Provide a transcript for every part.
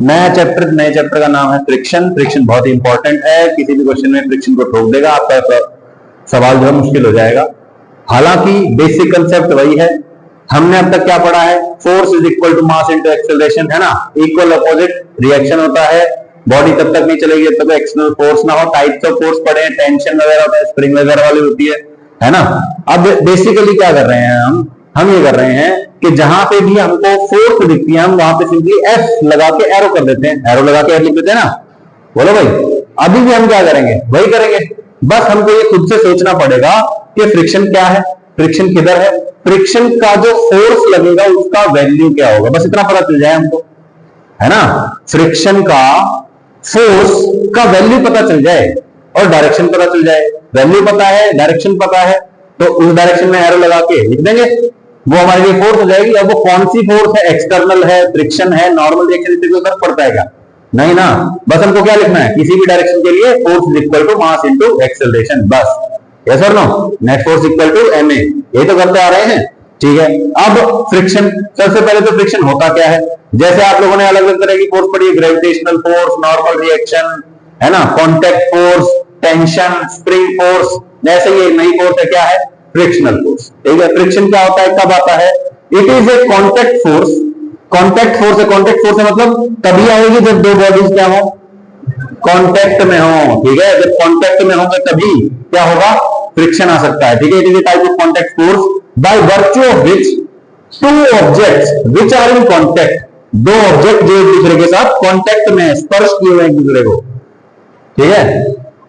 नया चैप्टर, नए चैप्टर का नाम है फ्रिक्शन। फ्रिक्शन बहुत ही इंपॉर्टेंट है, किसी भी क्वेश्चन में फ्रिक्शन को ठोक देगा आपका सवाल जो है मुश्किल हो जाएगा। हालांकि बेसिक कंसेप्ट वही है। हमने अब तक क्या पढ़ा है? Force is equal to mass into acceleration, है ना। इक्वल अपोजिट रिएक्शन होता है, बॉडी तब तक नहीं चलेगी जब तक एक्सटर्नल फोर्स ना हो। टाइप्स ऑफ फोर्स पढ़े हैं, टेंशन वगैरह होता है, स्प्रिंग वगैरह वाली होती है ना। अब बेसिकली क्या कर रहे हैं हम ये कर रहे हैं कि जहां पे भी हमको फोर्स दिखती है हम वहां पे सिंपली एफ लगा के एरो कर देते हैं, एरो लगा के एफ लिख देते हैं ना। बोलो भाई, अभी भी हम क्या करेंगे? वही करेंगे। बस हमको ये खुद से सोचना पड़ेगा कि फ्रिक्शन क्या है, फ्रिक्शन किधर है, फ्रिक्शन का जो फोर्स लगेगा उसका वैल्यू क्या होगा, बस इतना पता चल जाए हमको, है ना। फ्रिक्शन का फोर्स का वैल्यू पता चल जाए और डायरेक्शन पता चल जाए। वैल्यू पता है, डायरेक्शन पता है, तो उस डायरेक्शन में एरो लगा के लिख देंगे, वो हमारे लिए फोर्स हो जाएगी। अब वो कौन सी फोर्स है? एक्सटर्नल है, फ्रिक्शन है, नॉर्मल रिएक्शन, इससे कोई फर्क पड़ता है क्या? नहीं ना। बस हमको क्या लिखना है? किसी भी डायरेक्शन के लिए force is equal to mass into acceleration, बस। यस और no? Net force equal to M A, ये तो करते आ रहे हैं, ठीक है। अब फ्रिक्शन, सबसे पहले तो फ्रिक्शन होता क्या है? जैसे आप लोगों ने अलग अलग तरह की फोर्स पढ़ी है, ग्रेविटेशनल फोर्स, नॉर्मल रिएक्शन, है ना, contact force, tension, spring force, जैसे ये नई फोर्स है क्या है? फ्रिक्शनल फोर्स, ठीक है। फ्रिक्शन क्या होता है, कब आता है? It is A contact force. Contact force है, कॉन्टैक्ट फोर्स है मतलब तभी आएगी जब दो बॉडीज क्या हो? कॉन्टैक्ट में हो, ठीक है। जब कॉन्टैक्ट में होंगे तभी क्या होगा? फ्रिक्शन आ सकता है, ठीक है। It is a type of contact force by virtue of which two objects which are in contact, दो ऑब्जेक्ट जो एक दूसरे के साथ कॉन्टैक्ट में, स्पर्श किए हुए एक दूसरे को, ठीक है।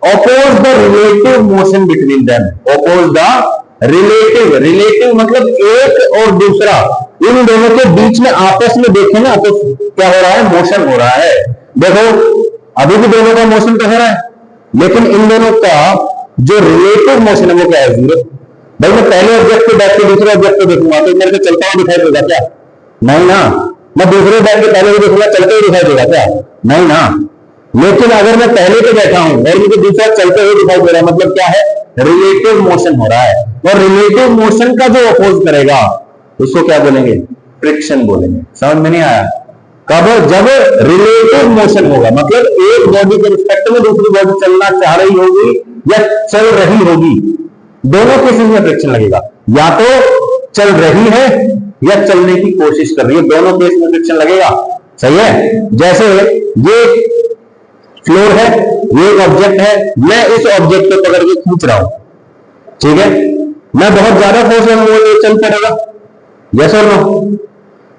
Oppose the relative motion between them, oppose the relative, relative मतलब एक और दूसरा, इन दोनों के बीच में आपस में देखें ना तो क्या हो रहा है? मोशन हो रहा है। देखो अभी भी दोनों का मोशन तो हो रहा है, लेकिन इन दोनों का जो रिलेटिव मोशन है वो क्या है? जीरो। भाई मैं पहले ऑब्जेक्ट पे बैठ के दूसरे ऑब्जेक्ट को देखूंगा तो मेरे को चलता हुआ दिखाई देगा क्या? नहीं ना। मैं दूसरे बैठ के पहले को देखूंगा, चलते हुए दिखाई देगा क्या? नहीं ना। लेकिन अगर मैं पहले पे बैठा हूं और मुझे दूसरा चलते हुए दिखाई दे रहा है, मतलब क्या है? रिलेटिव मोशन हो रहा है। और रिलेटिव मोशन का जो अपोज करेगा उसको क्या बोलेंगे? फ्रिक्शन बोलेंगे। समझ में नहीं आया? कब? जब रिलेटिव मोशन होगा, मतलब एक बॉडी के रिस्पेक्ट में दूसरी बॉडी चलना चाह रही होगी या चल रही होगी, दोनों केसेस में फ्रिक्शन लगेगा। या तो चल रही है या चलने की कोशिश कर रही है, दोनों केस में फ्रिक्शन लगेगा। सही है। जैसे ये फ्लोर है, ये एक ऑब्जेक्ट है, मैं इस ऑब्जेक्ट को पकड़ के खींच रहा हूं, ठीक है। मैं बहुत ज्यादा फोर्स में वो चल पड़ेगा, यस और नो?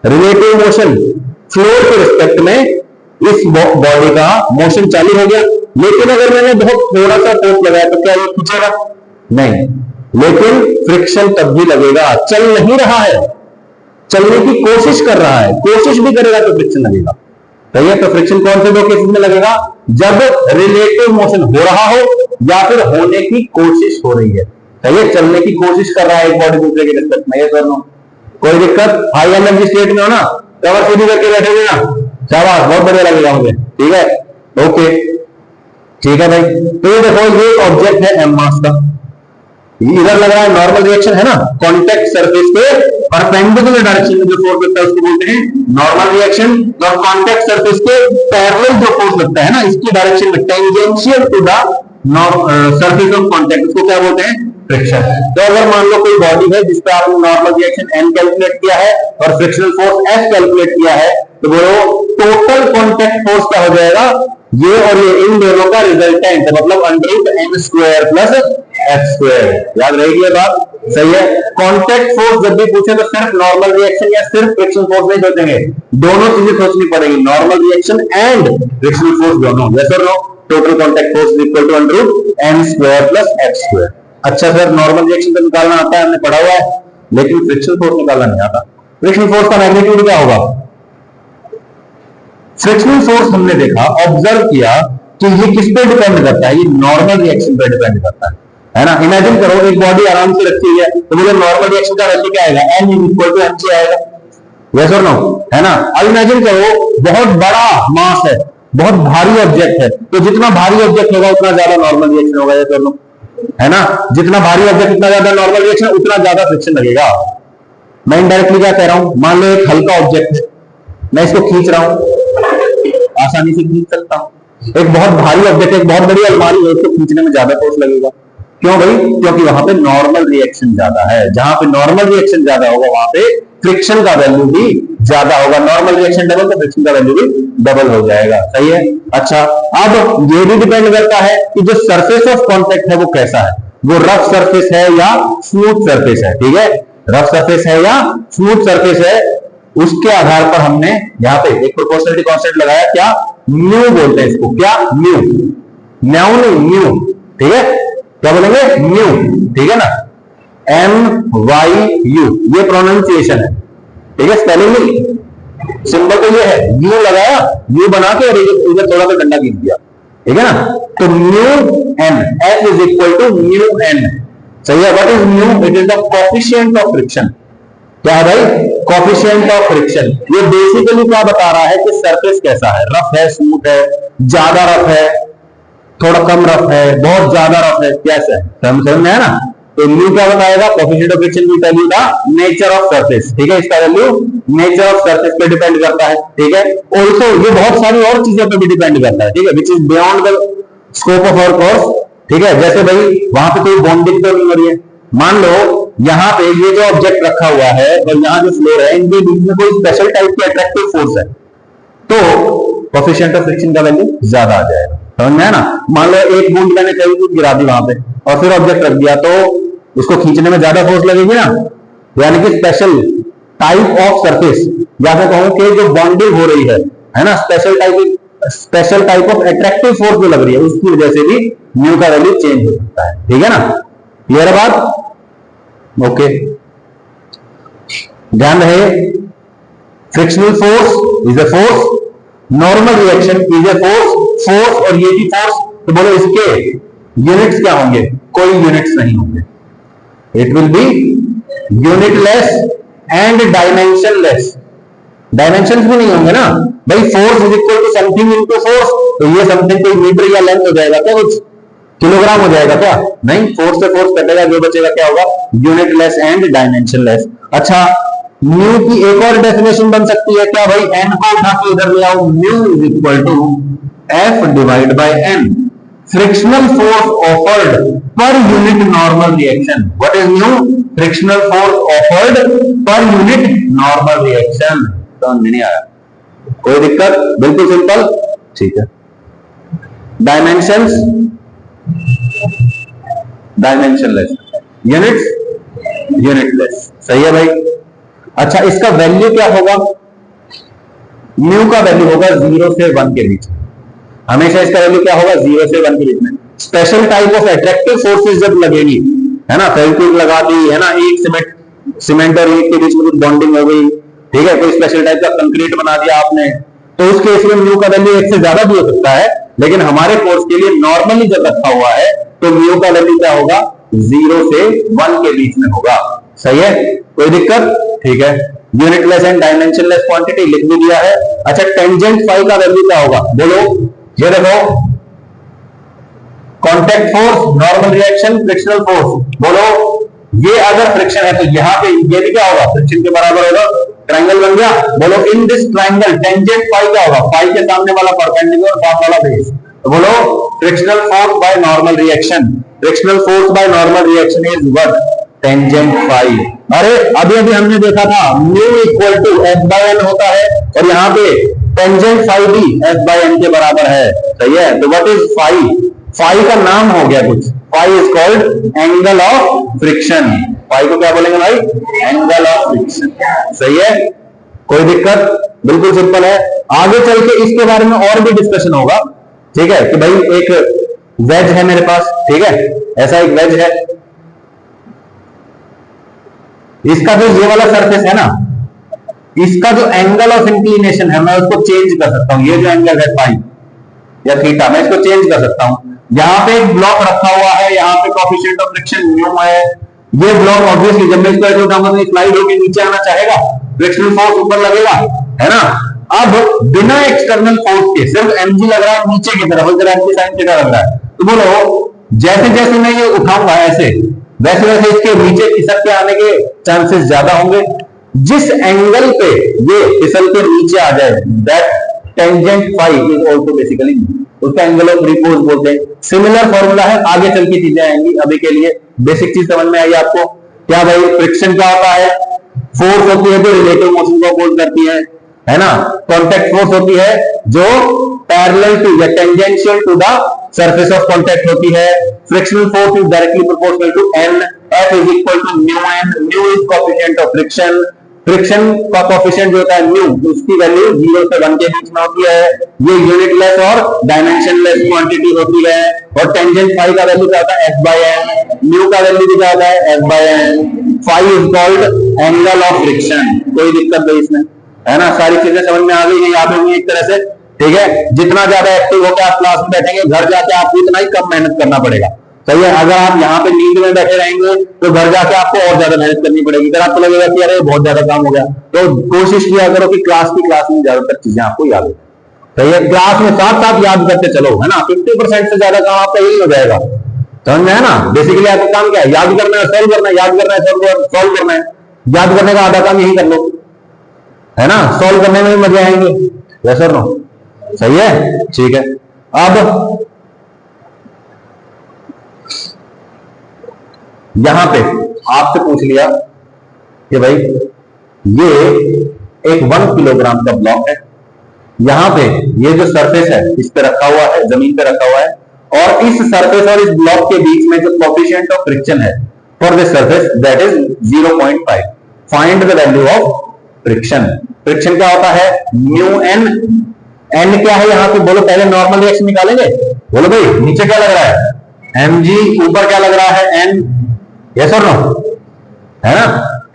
रिलेटिव मोशन, फ्लोर के रिस्पेक्ट में इस बॉडी का मोशन चालू हो गया, लेकिन अगर मैंने बहुत थोड़ा सा फोर्स लगाया तो क्या ये खींचेगा? नहीं। लेकिन फ्रिक्शन तब भी लगेगा, चल नहीं रहा है, चलने की कोशिश कर रहा है, कोशिश भी करेगा तो फ्रिक्शन लगेगा। सही है। तो फ्रिक्शन कौन से दो केसेस में लगेगा? जब रिलेटिव मोशन हो रहा हो या फिर होने की कोशिश हो रही है। सही है। चलने की कोशिश कर रहा है एक बॉडी दूसरे के रिस्पेक्ट में, ये करना कोई दिक्कत? हाई एनर्जी स्टेट में हो ना, कवर सीधी करके बैठे हुए ना, शाबाश, बहुत बढ़िया लगेगा मुझे, ठीक है। ओके, ठीक है भाई। तो ये देखो, ये ऑब्जेक्ट है एम मास का, इधर लग रहा है नॉर्मल रिएक्शन, है ना, कॉन्टैक्ट सरफेस के परपेंडिकुलर डायरेक्शन में जो फोर्स लगता है उसको बोलते हैं नॉर्मल रिएक्शन। और कॉन्टैक्ट सरफेस के पैरेलल जो फोर्स लगता है ना इसकी डायरेक्शन में, tangential to the surface of contact, उसको क्या बोलते हैं? फ्रिक्शन। तो अगर मान लो कोई बॉडी है जिस पे आपने नॉर्मल रिएक्शन एन कैलकुलेट किया है और फ्रिक्शनल फोर्स एफ कैलकुलेट किया है, तो बोलो टोटल कॉन्टैक्ट फोर्स क्या हो जाएगा? ये और ये इन दोनों का रिजल्टेंट, मतलब under M square plus F square. याद रहेगी ये बात? सही है। कॉन्टैक्ट फोर्स जब भी पूछे तो सिर्फ नॉर्मल रिएक्शन या सिर्फ फ्रिक्शन फोर्स नहीं सोचेंगे, दोनों चीजें सोचनी पड़ेगी, normal reaction and frictional force दोनों। यस और no? Total contact force is equal to under M square plus F square. अच्छा सर, नॉर्मल रिएक्शन तो निकालना आता है, हमने पढ़ा हुआ है, लेकिन फ्रिक्शनल फोर्स निकालना नहीं आता। फ्रिक्शनल फोर्स का मैग्नीट्यूड क्या होगा? फ्रिक्शनल फोर्स हमने देखा, ऑब्जर्व किया कि ये किस पे डिपेंड करता है? ये नॉर्मल रिएक्शन पे डिपेंड करता है ना। इमेजिन करो एक बॉडी आराम से रखी है तो मुझे नॉर्मल रिएक्शन का वैल्यू क्या आएगा? एन इक्वल टू एमसी आएगा। यस और नो? है ना। अब इमेजिन करो बहुत बड़ा मास है, बहुत भारी ऑब्जेक्ट है, तो जितना भारी ऑब्जेक्ट होगा उतना ज्यादा नॉर्मल रिएक्शन होगा। यस और नो? है ना। जितना भारी ऑब्जेक्ट उतना ज्यादा नॉर्मल रिएक्शन, उतना ज्यादा फ्रिक्शन लगेगा। मैं इनडायरेक्टली क्या कह रहा हूं? मान लो एक हल्का ऑब्जेक्ट है, मैं इसको खींच रहा हूं, आसानी से खींच सकता हूं। एक बहुत भारी ऑब्जेक्ट, एक बहुत बड़ी अलमारी है, उसको खींचने में ज्यादा फोर्स लगेगा। क्यों भाई? क्योंकि वहां पे नॉर्मल रिएक्शन ज्यादा है। जहां पे नॉर्मल रिएक्शन ज्यादा होगा वहां पे फ्रिक्शन का वैल्यू भी ज्यादा होगा। नॉर्मल रिएक्शन डबल तो फ्रिक्शन का वैल्यू भी डबल हो जाएगा। सही है। अच्छा, अब ये भी डिपेंड करता है कि जो सरफेस ऑफ कॉन्टेक्ट है वो कैसा है, वो रफ सरफेस है या स्मूथ सरफेस है। ठीक है, रफ सरफेस है या स्मूथ सरफेस है, उसके आधार पर हमने यहाँ पे एक प्रोपोर्शनलिटी कांस्टेंट लगाया। क्या? म्यू बोलते हैं इसको। क्या? म्यू, म्याऊ नहीं, म्यू। ठीक है, क्या बोलेंगे? म्यू। ठीक है ना, MYU, ये प्रोनाउंसिएशन है। ठीक है, स्पेलिंग नहीं, सिंबल तो ये है, यू लगाया, यू बना के और इधर थोड़ा सा डंडा खींच दिया। ठीक है ना, तो mu N, F is equal to mu N. सही है। What is mu? It is the coefficient of friction. क्या है भाई? Coefficient of friction. ये बेसिकली क्या बता रहा है कि सरफेस कैसा है, रफ है, स्मूथ है, ज्यादा रफ है, थोड़ा कम रफ है, बहुत ज्यादा रफ है, कैसा है, समझ में है ना। तो म्यू क्या बताएगा? Coefficient of friction will tell you the nature of surface. ठीक है, इसका वैल्यू नेचर ऑफ सरफेस पे डिपेंड करता है। ठीक है, ऑल्सो ये बहुत सारी और चीजों पे भी डिपेंड करता है। ठीक है, which is beyond the scope of our course. ठीक है, जैसे भाई वहां पे कोई बॉन्डिंग तो नहीं हो रही है। मान लो यहाँ पे ये जो ऑब्जेक्ट रखा हुआ है और यहाँ जो फ्लोर है, इनके बीच में कोई स्पेशल टाइप की अट्रैक्टिव फोर्स है, तो कोएफिशिएंट ऑफ फ्रिक्शन का वैल्यू ज्यादा आ जाएगा। समझ में है ना। मान लो एक बूंद मैंने कहीं भी गिरा दी वहां पे और फिर ऑब्जेक्ट रख दिया, तो उसको खींचने में ज्यादा फोर्स लगेगी ना। यानी कि स्पेशल टाइप ऑफ सरफेस, या फिर कहूं कि जो बॉन्डिंग हो रही है ना, special type of attractive force जो लग रही है, उसकी वजह से भी म्यू का वैल्यू चेंज हो सकता है। ठीक है ना, क्लियर है बात? ओके, ध्यान रहे, frictional force is a force, normal reaction is a force और ये भी फोर्स। तो बोलो इसके यूनिट्स क्या होंगे? कोई यूनिट्स नहीं होंगे। It will be unitless and dimensionless. Dimension भी नहीं होंगे ना भाई। Force is equal to something into force, तो ये समथिंग कोई मीटर या लेंथ हो जाएगा क्या? कुछ किलोग्राम हो जाएगा क्या? नहीं, फोर्स से फोर्स कटेगा, जो बचेगा क्या होगा? Unitless and dimensionless. अच्छा, म्यू की एक और डेफिनेशन बन सकती है क्या भाई? एन को उठा के इधर ले आओ। Mu is equal to F divide by N, frictional force offered per unit normal reaction. What is mu? Frictional force offered per unit normal reaction. समझ में नहीं आया? कोई दिक्कत? बिल्कुल सिंपल। ठीक है, डायमेंशंस डायमेंशनलेस, यूनिट्स यूनिटलेस। सही है भाई। अच्छा, इसका वैल्यू क्या होगा? म्यू का वैल्यू होगा 0 से 1 के बीच। हमेशा इसका वैल्यू क्या होगा? 0 से 1 के बीच में। Special type of attractive forces जब लगेगी, है ना, फेविक्विक लगा दी, है ना, एक सीमेंट और ईंट के बीच में कुछ बॉन्डिंग हो गई, ठीक है, कोई स्पेशल टाइप का कंक्रीट बना दिया आपने, तो उस केस में म्यू का वैल्यू 1 से ज्यादा भी हो सकता है। लेकिन हमारे कोर्स के लिए नॉर्मली जब रखा हुआ है तो म्यू का वैल्यू क्या होगा? 0 से 1 के बीच में होगा। सही है, कोई दिक्कत? ठीक है, यूनिटलेस एंड डायमेंशनलेस क्वांटिटी लिख भी दिया है। अच्छा, टेंजेंट फाई का वैल्यू क्या होगा? बोलो, ये देखो, contact force, normal reaction, frictional force. बोलो, ये अगर फ्रिक्शन है तो यहाँ पे ये भी क्या होगा? फ्रिक्शन के बराबर होगा। ट्रायंगल बन गया। बोलो, in this triangle tangent phi क्या होगा? फाई के सामने वाला परपेंडिकुलर, पास वाला बेस। तो बोलो, frictional force by normal reaction, frictional force by normal reaction is what? Tangent phi. अरे अभी अभी हमने देखा था mu equal to F by N होता है, और यहाँ पे टेंजेंट फाई भी एफ बाय एन के बराबर है। सही है, तो व्हाट इज फाई? फाई का नाम हो गया कुछ। Phi is called angle of friction. Phi को क्या बोलेंगे भाई? Angle of friction. सही है, कोई दिक्कत? बिल्कुल सिंपल है। आगे चल के इसके बारे में और भी डिस्कशन होगा। ठीक है, कि भाई एक वेज है मेरे पास, ठीक है, ऐसा एक वेज है, इसका जो ये वाला सरफेस है ना, इसका जो एंगल ऑफ इंक्लिनेशन है मैं उसको चेंज कर सकता हूं। ये जो एंगल है फाई या थीटा, मैं इसको चेंज कर सकता हूं। यहाँ पे एक ब्लॉक रखा हुआ है, यहाँ पे कोएफिशिएंट ऑफ फ्रिक्शन म्यू है। ये ब्लॉक ऑब्वियसली जब मैं इसको ऐसे उठाऊंगा तो स्लाइड होकर नीचे आना चाहेगा, फ्रिक्शनल फोर्स ऊपर लगेगा, है ना। अब बिना एक्सटर्नल फोर्स के सिर्फ mg लग रहा है नीचे की तरफ, इधर एंटी साइन थीटा लग रहा है। तो बोलो, जैसे जैसे मैं ये उठाऊंगा ऐसे, वैसे वैसे इसके नीचे खिसक के आने के चांसेस ज्यादा होंगे। जिस एंगल पे ये फिसल के नीचे आ जाए, that tangent phi is also basically उसका एंगल ऑफ रिपोज बोलते हैं। सिमिलर फॉर्मूला है, आगे चल के चीजें आएंगी। अभी के लिए बेसिक चीज समझ में आई आपको? क्या भाई, फ्रिक्शन क्या होता है? फोर्स होती है जो रिलेटिव मोशन को अपोज करती है ना। कॉन्टैक्ट फोर्स होती है जो पैरेलल टू या tangential to the surface of contact होती है। Frictional force is directly proportional to N, F is equal to mu N, mu is coefficient of friction. Friction का कोएफिशिएंट जो होता है म्यू, उसकी वैल्यू 0 से 1 के बीच में होती है। ये यूनिटलेस और डायमेंशनलेस क्वांटिटी होती है। और टेंजेंट फाई का वैल्यू क्या होता है? f by n। म्यू का वैल्यू भी क्या होता है? f by n। Phi is called angle of friction. कोई दिक्कत नहीं इसमें, है ना। सारी चीजें समझ में आ गई है, याद होंगी एक तरह से, ठीक है। जितना ज्यादा एक्टिव होकर आप क्लास में बैठेंगे, घर जाके आपको इतना ही कम मेहनत करना पड़ेगा, सही है। अगर आप यहाँ पे नींद में बैठे रहेंगे तो घर जाके आपको और ज्यादा मेहनत करनी पड़ेगी। अगर आपको लगेगा कि अरे बहुत ज्यादा काम हो गया, तो कोशिश किया करो कि क्लास में ज्यादातर चीजें आपको याद हो, सही है। क्लास में साथ साथ याद करते चलो, है ना। 50% से ज्यादा काम आपका यही हो जाएगा, समझ में है ना। बेसिकली आपका काम क्या है? याद करना है, सॉल्व करना है, याद करना है, सॉल्व करना है। याद करने का आधा काम यही कर लो, है ना। सॉल्व करने में भी मजे आएंगे, यस और नो, सही है, ठीक है। अब यहां पे आपसे पूछ लिया कि भाई ये एक 1 किलोग्राम का ब्लॉक है, यहां पे ये जो सरफेस है इस पे रखा हुआ है, जमीन पे रखा हुआ है, और इस सरफेस और इस ब्लॉक के बीच में जो कोएफिशिएंट ऑफ फ्रिक्शन है for this surface that is 0.5। Find the value of friction. Friction क्या होता है? Mu N. एन क्या है यहां पे? बोलो, पहले नॉर्मल रिएक्शन निकालेंगे। बोलो भाई, नीचे क्या लग रहा है? M G. ऊपर क्या लग रहा है? एन। यस और नो, है ना,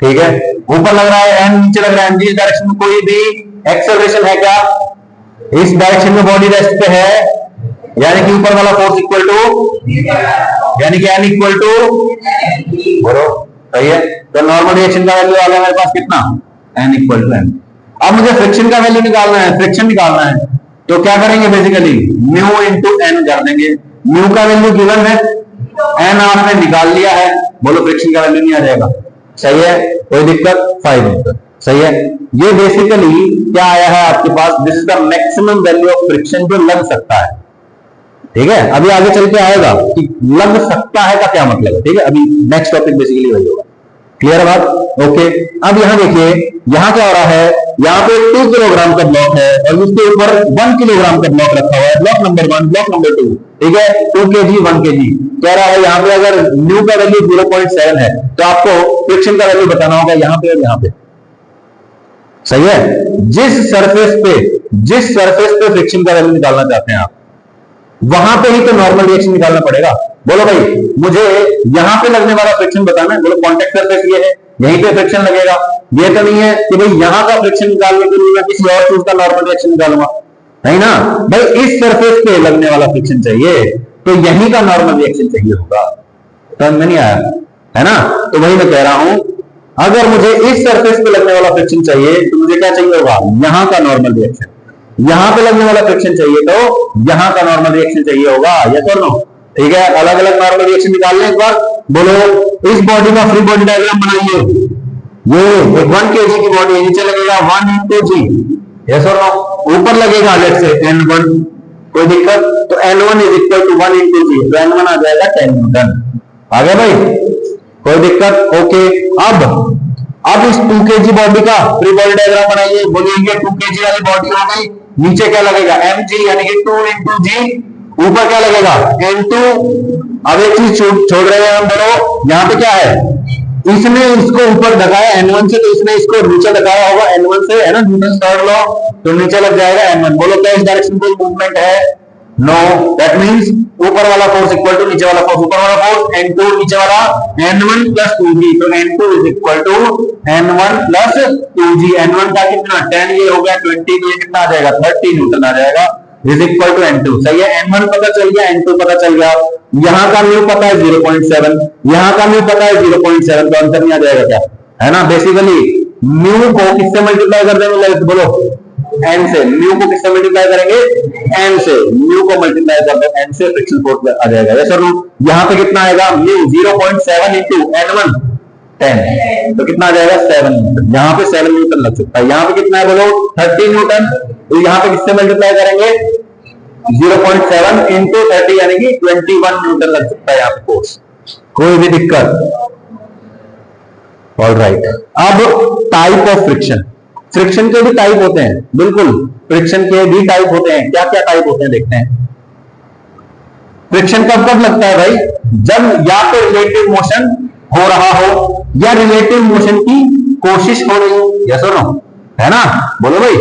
ठीक है। ऊपर लग रहा है एन, नीचे लग रहा है एम जी। इस डायरेक्शन में कोई भी एक्सेलरेशन है क्या? इस डायरेक्शन में बॉडी रेस्ट पे है, यानी कि ऊपर वाला फोर्स इक्वल टू, यानी कि एन इक्वल टू, बोलो, सही है। तो नॉर्मल रिएक्शन का वैल्यू आ गया मेरे पास कितना? N equal to N. अब मुझे फ्रिक्शन का वैल्यू निकालना है, फ्रिक्शन निकालना है, तो क्या करेंगे? बेसिकली म्यू इंटू एन कर देंगे। म्यू का वैल्यू गिवन है, एन आपने निकाल लिया है, बोलो फ्रिक्शन का वैल्यू नहीं आ जाएगा, सही है, कोई दिक्कत? 5 मीटर, सही है। ये बेसिकली क्या आया है आपके पास? This is the maximum value of friction जो लग सकता है, ठीक है। अभी आगे चल के आएगा कि लग सकता है का क्या मतलब है, ठीक है। अभी नेक्स्ट टॉपिक बेसिकली वही होगा, क्लियर बात? ओके। अब यहां देखिए, यहां क्या हो रहा है? यहां पे 2 किलोग्राम का ब्लॉक है और उसके ऊपर 1 किलोग्राम का ब्लॉक रखा हुआ है। ब्लॉक नंबर 1, ब्लॉक नंबर 2, ठीक है। 2 kg 1 kg कह रहा है। यहां पे अगर न्यू का वैल्यू 0.7 है तो आपको फ्रिक्शन का वैल्यू बताना होगा यहां पे और यहां पे, सही है। जिस सरफेस पे फ्रिक्शन का वैल्यू निकालना चाहते हैं आप, वहां पे ही तो नॉर्मल रिएक्शन निकालना पड़ेगा। बोलो भाई, मुझे यहां पे लगने वाला फ्रिक्शन बताना है। बोलो, कॉन्टैक्ट सरफेस ये है, यहीं पे फ्रिक्शन लगेगा। ये तो नहीं है कि भाई यहां का फ्रिक्शन निकालने के लिए मैं किसी और चीज का नॉर्मल रिएक्शन निकालूंगा, नहीं ना भाई। इस सरफेस पे लगने वाला फ्रिक्शन चाहिए तो यहीं का नॉर्मल रिएक्शन चाहिए होगा। समझ में नहीं आया, है ना। तो वही मैं कह रहा हूं, अगर मुझे इस सरफेस पे लगने वाला फ्रिक्शन चाहिए तो मुझे क्या चाहिए होगा? यहां का नॉर्मल रिएक्शन। यहां पे लगने वाला फ्रिक्शन चाहिए तो यहां का नॉर्मल रिएक्शन चाहिए होगा, यस और नो, ठीक है। अलग अलग नॉर्मल रिएक्शन निकाल लें एक बार। बोलो, इस बॉडी का फ्री बॉडी डायग्राम बनाइए। ये 1 kg की बॉडी, नीचे लगेगा 1 into g, यस और नो। ऊपर लगेगा लेट्स से n1, कोई दिक्कत? तो n1 is equal to 1 into g, तो n1 आ जाएगा 10 न्यूटन। आ गया भाई, कोई दिक्कत? ओके। अब इस 2 kg बॉडी का फ्री बॉडी डायग्राम बनाइए। बोलिए 2 kg वाली बॉडी हो गई, नीचे क्या लगेगा? mg, यानी कि 2 into g, ऊपर क्या लगेगा? n2। अब एक चीज छोड़ रहे हैं हम, बोलो यहां पे क्या है? इसने इसको ऊपर ढकाया n1 से, तो इसने इसको नीचे ढकाया होगा n1 से, है ना, न्यूटन थर्ड लॉ, तो नीचे लग जाएगा n1। बोलो, क्या इस डायरेक्शन में मूवमेंट है? नो, दैट मींस ऊपर वाला फोर्स इक्वल टू नीचे वाला फोर्स। ऊपर वाला फोर्स n2, नीचे वाला n1 प्लस 2g, तो n2 is equal to n1 plus 2g। n1 का कितना? 10, ये हो गया 20, तो ये कितना आ जाएगा? 30 न्यूटन आ जाएगा, इज इक्वल टू n2, सही है। n1 पता चल गया, n2 पता चल गया। यहां का म्यू पता है 0.7, यहां का म्यू पता है 0.7, तो आंसर नहीं आ जाएगा क्या? है ना। बेसिकली म्यू को किससे मल्टीप्लाई कर देंगे? बोलो, n से। म्यू को किससे मल्टीप्लाई करेंगे? n से। म्यू को मल्टीप्लाई कर दो n से, फ्रिक्शन फोर्स आ जाएगा, यस और नो। यहां पे कितना आएगा? म्यू 0.7 into n1 10, तो कितना आ जाएगा? 7 न्यूटन। यहां पे 7 न्यूटन लग सकता है। यहां पे कितना है बोलो? 30 न्यूटन। तो यहाँ पे किससे मल्टीप्लाई करेंगे 0.7 इंटू 30 यानी कि 21 न्यूटन लग सकता है यहाँ पे फोर्स। कोई भी दिक्कत? All right. अब टाइप ऑफ फ्रिक्शन, फ्रिक्शन के भी टाइप होते हैं, बिल्कुल फ्रिक्शन के भी टाइप होते हैं। क्या क्या टाइप होते हैं देखते हैं। फ्रिक्शन कब कब लगता है भाई? जब या तो रिलेटिव मोशन हो रहा हो या रिलेटिव मोशन की कोशिश हो रही हो। यस और नो? है ना? बोलो भाई।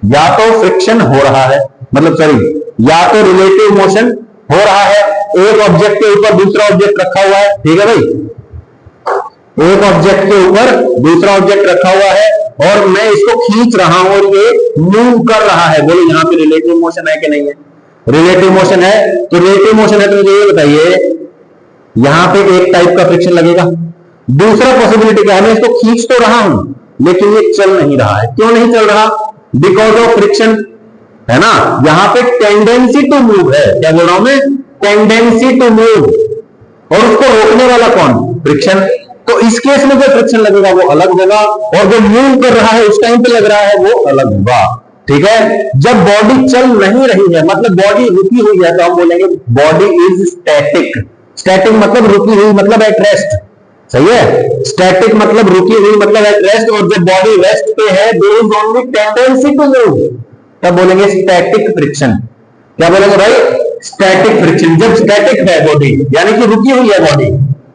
या तो फ्रिक्शन हो रहा है, मतलब सॉरी, या तो रिलेटिव मोशन हो रहा है, एक ऑब्जेक्ट के ऊपर दूसरा ऑब्जेक्ट रखा हुआ है, ठीक है भाई, एक ऑब्जेक्ट के ऊपर दूसरा ऑब्जेक्ट रखा हुआ है और मैं इसको खींच रहा हूं और ये मूव कर रहा है। बोलो यहाँ पे रिलेटिव मोशन है कि नहीं है? रिलेटिव मोशन है। तो रिलेटिव मोशन है तो मुझे ये बताइए, यहां पे एक टाइप का फ्रिक्शन लगेगा। दूसरा पॉसिबिलिटी क्या है, मैं इसको खींच तो रहा हूं लेकिन ये चल नहीं रहा है। क्यों नहीं चल रहा? बिकॉज ऑफ फ्रिक्शन, है ना? यहां पे टेंडेंसी टू मूव है। क्या बोल रहा हूं मैं? Tendency to move. और उसको रोकने वाला कौन? फ्रिक्शन। तो इस केस में जो फ्रिक्शन लगेगा वो अलग होगा और जो मूव कर रहा है उस टाइम पे लग रहा है वो अलग होगा। ठीक है? जब बॉडी चल नहीं रही है, मतलब बॉडी रुकी हुई है, तो हम बोलेंगे बॉडी इज स्टैटिक। स्टैटिक मतलब रुकी हुई, मतलब एट रेस्ट। सही है? स्टैटिक मतलब रुकी हुई, मतलब एट रेस्ट। और जब बॉडी रेस्ट पे है, there is only tendency to move, तब बोलेंगे स्टैटिक फ्रिक्शन। क्या बोलेंगे भाई? Static friction. जब स्टैटिक है बॉडी, यानी कि रुकी हुई है बॉडी,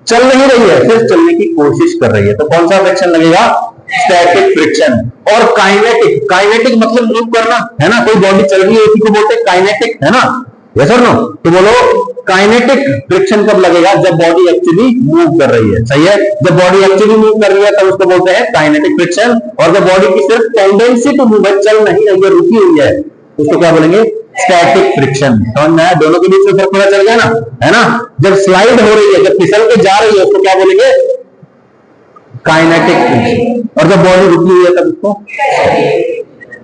चल नहीं रही है, सिर्फ चलने की कोशिश कर रही है, तो कौन सा फ्रिक्शन लगेगा? Static friction. और काइनेटिक, काइनेटिक मतलब मूव करना, है ना? कोई बॉडी चल रही है उसी को बोलते हैं काइनेटिक, है ना? यस और नो? तो बोलो काइनेटिक फ्रिक्शन कब लगेगा? जब बॉडी एक्चुअली मूव कर रही है। सही है? जब बॉडी एक्चुअली मूव कर रही है तब उसको बोलते हैं काइनेटिक फ्रिक्शन। और जब बॉडी की सिर्फ टेंडेंसी टू मूव है, चल नहीं रही है, रुकी हुई है, उसको क्या बोलेंगे? Static friction. समझ में आया? दोनों के बीच में फर्क पता चल गया ना? है ना? जब स्लाइड हो रही है, जब फिसल के जा रही है, उसको क्या बोलेंगे? Kinetic friction. और जब बॉडी रुकी हुई है तब उसको,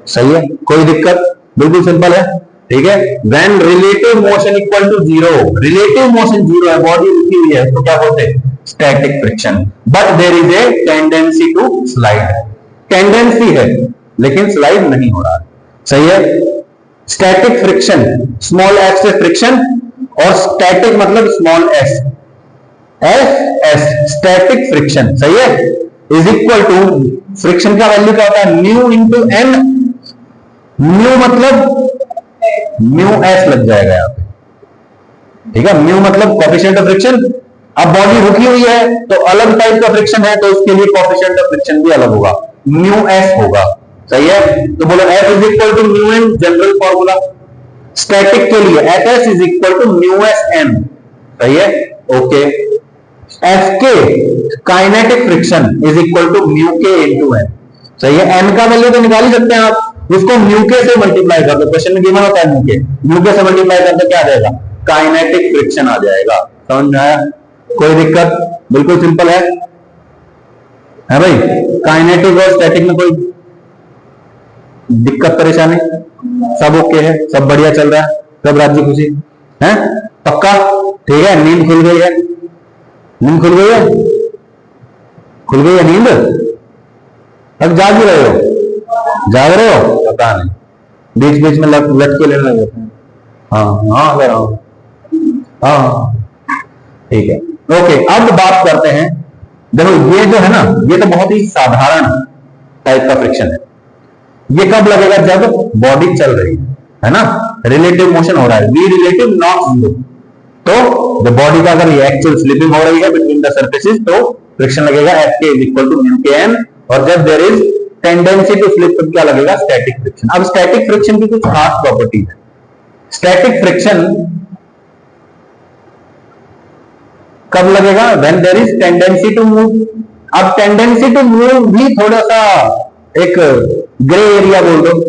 सही है? कोई दिक्कत? बिल्कुल सिंपल है। ठीक है? When relative motion equal to zero, relative motion zero है, बॉडी रुकी हुई है, तो क्या बोलते हैं? Static friction. But there is a tendency to slide. Tendency है लेकिन स्लाइड नहीं हो रहा है। सही है? स्टैटिक फ्रिक्शन, स्मॉल एस से फ्रिक्शन, और स्टैटिक मतलब small S, S static friction. सही है? इज इक्वल टू, फ्रिक्शन का वैल्यू क्या होता है? Mu into N. म्यू मतलब म्यू एस लग जाएगा यहां पे। ठीक है? म्यू मतलब कोएफिशिएंट ऑफ फ्रिक्शन। अब बॉडी रुकी हुई है तो अलग टाइप का फ्रिक्शन है, तो उसके लिए कोएफिशिएंट ऑफ फ्रिक्शन भी अलग होगा, म्यू एस होगा। सही है? तो बोलो F is equal to mu N, general formula. Static के लिए Fs is equal to mu S N. सही है? Okay. Fk kinetic friction is equal to mu K into N. सही है? एन का वैल्यू तो निकाल ही सकते हैं आप, उसको म्यू के से मल्टीप्लाई कर दो। क्वेश्चन में गिवन होता है म्यू के से मल्टीप्लाई कर दो, क्या आ जाएगा? काइनेटिक फ्रिक्शन आ जाएगा। समझ में आया? कोई दिक्कत? बिल्कुल सिंपल है भाई? काइनेटिक और स्टैटिक में कोई दिक्कत परेशानी? सब ओके है? सब बढ़िया चल रहा है? सब राजी खुशी है? पक्का? ठीक है? नींद खुल गई है? नींद खुल गई है? खुल गई है नींद? अब जाग ही रहे हो? जाग रहे हो? पता नहीं, बीच बीच में लटके लेने लगे। हाँ अगर हाँ ठीक है। ओके, अब बात करते हैं। देखो ये जो है ना, ये तो बहुत ही साधारण टाइप का फ्रिक्शन है। ये कब लगेगा? जब बॉडी चल रही है ना? रिलेटिव मोशन हो रहा है, वी रिलेटिव नॉट जीरो। तो जब बॉडी का अगर ये एक्चुअल स्लिपिंग हो रही है बिटवीन द सर्फेसेस, तो फ्रिक्शन लगेगा Fk is equal to mu K N. और जब there is tendency to slip, तो क्या लगेगा? Static friction. अब स्टैटिक फ्रिक्शन की कुछ खास प्रॉपर्टी है। स्टैटिक फ्रिक्शन कब लगेगा? When there is tendency to move. अब टेंडेंसी टू मूव भी थोड़ा सा एक ग्रे एरिया बोल दो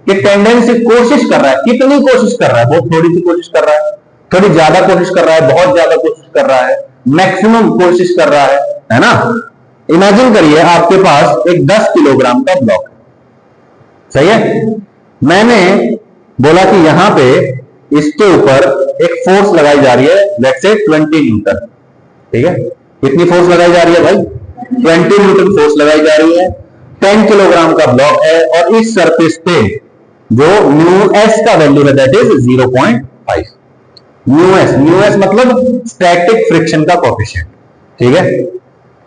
कि टेंडेंसी कोशिश कर रहा है। कितनी कोशिश कर रहा है? बहुत थोड़ी सी कोशिश कर रहा है, थोड़ी ज्यादा कोशिश कर रहा है, बहुत ज्यादा कोशिश कर रहा है, मैक्सिमम कोशिश कर रहा है ना? इमेजिन करिए आपके पास एक 10 किलोग्राम का ब्लॉक है। सही है? मैंने बोला कि यहां पे इसके ऊपर एक फोर्स लगाई जा रही है, लेट्स से 20 न्यूटन। ठीक है? कितनी फोर्स लगाई जा रही है भाई? 20 न्यूटन फोर्स लगाई जा रही है। 10 किलोग्राम का ब्लॉक है और इस सरफेस पे जो म्यू एस का वैल्यू है दैट इज 0.5। म्यू एस मतलब स्टैटिक फ्रिक्शन का कोएफिशिएंट। ठीक है,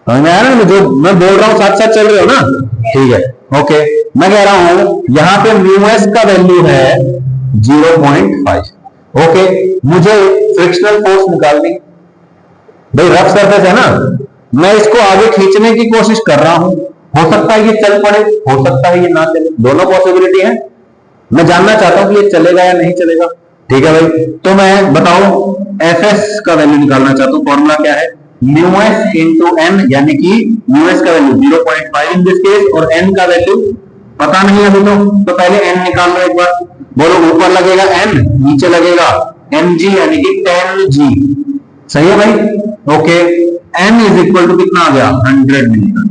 समझ में आया ना? जो मैं बोल रहा हूं साथ साथ चल रहे हो ना? ठीक है, ओके। मैं कह रहा हूं यहां पे म्यू एस का वैल्यू है 0.5। ओके, मुझे फ्रिक्शनल फोर्स निकालनी। भाई रफ सरफेस है ना, मैं इसको आगे खींचने की कोशिश कर रहा हूं। हो सकता है ये चल पड़े, हो सकता है ये ना चले, दोनों पॉसिबिलिटी है। मैं जानना चाहता हूं कि ये चलेगा या नहीं चलेगा। ठीक है भाई, तो मैं बताऊं एफ एस का वैल्यू निकालना चाहता हूं। फॉर्मूला क्या है? म्यू एस इंटू एन, यानी कि म्यू एस का वैल्यू 0.5 इन दिस केस, और एन का वैल्यू पता नहीं अभी तो पहले एन निकाल लो एक बार। बोलो, ऊपर लगेगा एन, नीचे लगेगा एम जी, यानी कि 10 जी। सही है भाई? Okay, N is equal to कितना आ गया? 100 न्यूटन।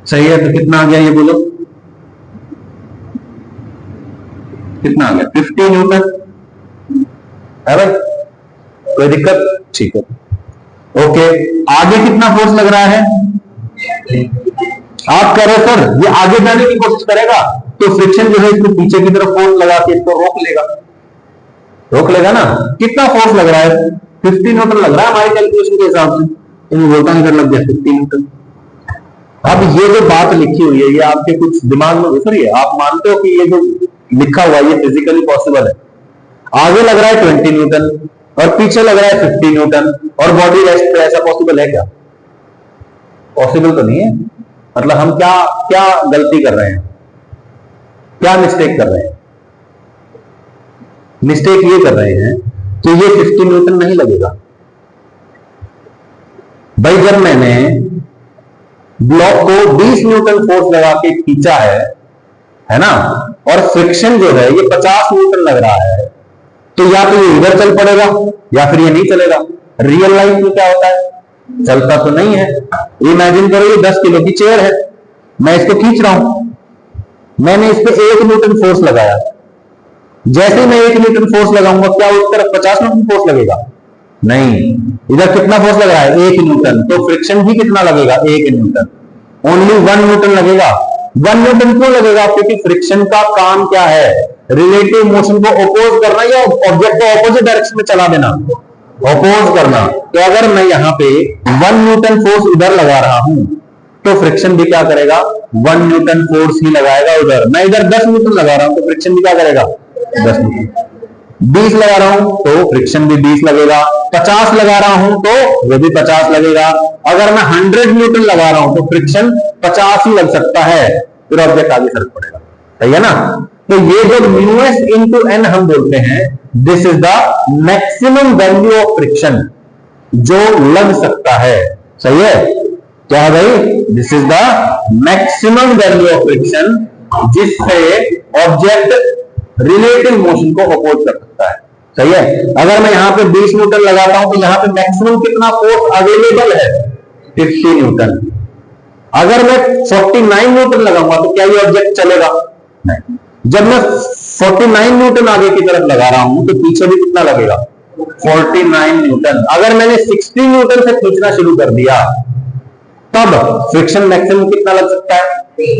सही है, तो कितना आ गया ये बोलो? कितना आ गया? 50 न्यूटन है भाई? कोई दिक्कत? ठीक है, ओके। आगे कितना फोर्स लग रहा है? आप कह रहे हो सर ये आगे जाने की कोशिश करेगा तो फ्रिक्शन जो है इसको पीछे की तरफ फोर्स लगा के इसको रोक लेगा ना। कितना फोर्स लग रहा है? 50 न्यूटन लग रहा है हमारी कैलकुलेशन के हिसाब से। बोलता नहीं कर लग गया 50 न्यूटन। अब ये जो बात लिखी हुई है ये आपके कुछ दिमाग में घुस रही है? आप मानते हो कि ये जो लिखा हुआ है ये फिजिकली पॉसिबल है? आगे लग रहा है 20 न्यूटन और पीछे लग रहा है 50 न्यूटन और बॉडी रेस्ट पे, ऐसा पॉसिबल है क्या? पॉसिबल तो नहीं है। मतलब हम क्या क्या गलती कर रहे हैं, क्या मिस्टेक कर रहे हैं? मिस्टेक ये कर रहे हैं कि ये 50 न्यूटन नहीं लगेगा। भाई जब मैंने ब्लॉक को 20 न्यूटन फोर्स लगा के खींचा है ना, और फ्रिक्शन जो है ये 50 न्यूटन लग रहा है, तो या तो ये इधर चल पड़ेगा या फिर ये नहीं चलेगा। रियल लाइफ में क्या होता है? चलता तो नहीं है। इमेजिन करो ये 10 किलो की चेयर है, मैं इसको खींच रहा हूं, मैंने इस पे 1 न्यूटन फोर्स लगाया। जैसे मैं 1 न्यूटन फोर्स लगाऊंगा क्या उस तरफ 50 न्यूटन फोर्स लगेगा? नहीं। इधर कितना फोर्स लग रहा है? 1 न्यूटन। तो फ्रिक्शन भी कितना लगेगा? 1 न्यूटन। ओनली 1 न्यूटन लगेगा। 1 न्यूटन क्यों लगेगा? क्योंकि फ्रिक्शन का काम क्या है? रिलेटिव मोशन को अपोज करना या ऑब्जेक्ट को ऑपोजिट डायरेक्शन में चला देना, अपोज करना। तो अगर मैं यहां पे 1 न्यूटन फोर्स इधर लगा रहा हूं तो फ्रिक्शन भी क्या करेगा? 1 न्यूटन फोर्स ही लगाएगा उधर। मैं इधर 10 न्यूटन लगा रहा हूं तो फ्रिक्शन भी क्या करेगा? 10 न्यूटन। 20 लगा रहा हूं तो फ्रिक्शन भी 20 लगेगा। 50 लगा रहा हूं तो वो भी 50 लगेगा। अगर मैं 100 न्यूटन लगा रहा हूं तो फ्रिक्शन 50 ही लग सकता है, फिर ऑब्जेक्ट आगे सरक पड़ेगा। सही है ना? तो ये जो म्यू एस इंटू एन हम बोलते हैं, this is the maximum value of friction जो लग सकता है। सही है? क्या है भाई? This is the maximum value of friction जिससे ऑब्जेक्ट रिलेटिव मोशन को अपोज कर सकता है। सही है? अगर मैं यहां पे 20 न्यूटन लगाता हूं तो यहां पे मैक्सिमम कितना फोर्स अवेलेबल है? 50 न्यूटन। अगर मैं 49 न्यूटन लगाऊंगा तो क्या ये ऑब्जेक्ट चलेगा? नहीं। जब मैं 49 न्यूटन आगे की तरफ लगा रहा हूं तो पीछे भी कितना लगेगा? 49 न्यूटन। अगर मैंने 60 न्यूटन से खींचना शुरू कर दिया तब फ्रिक्शन मैक्सिमम कितना लग सकता है?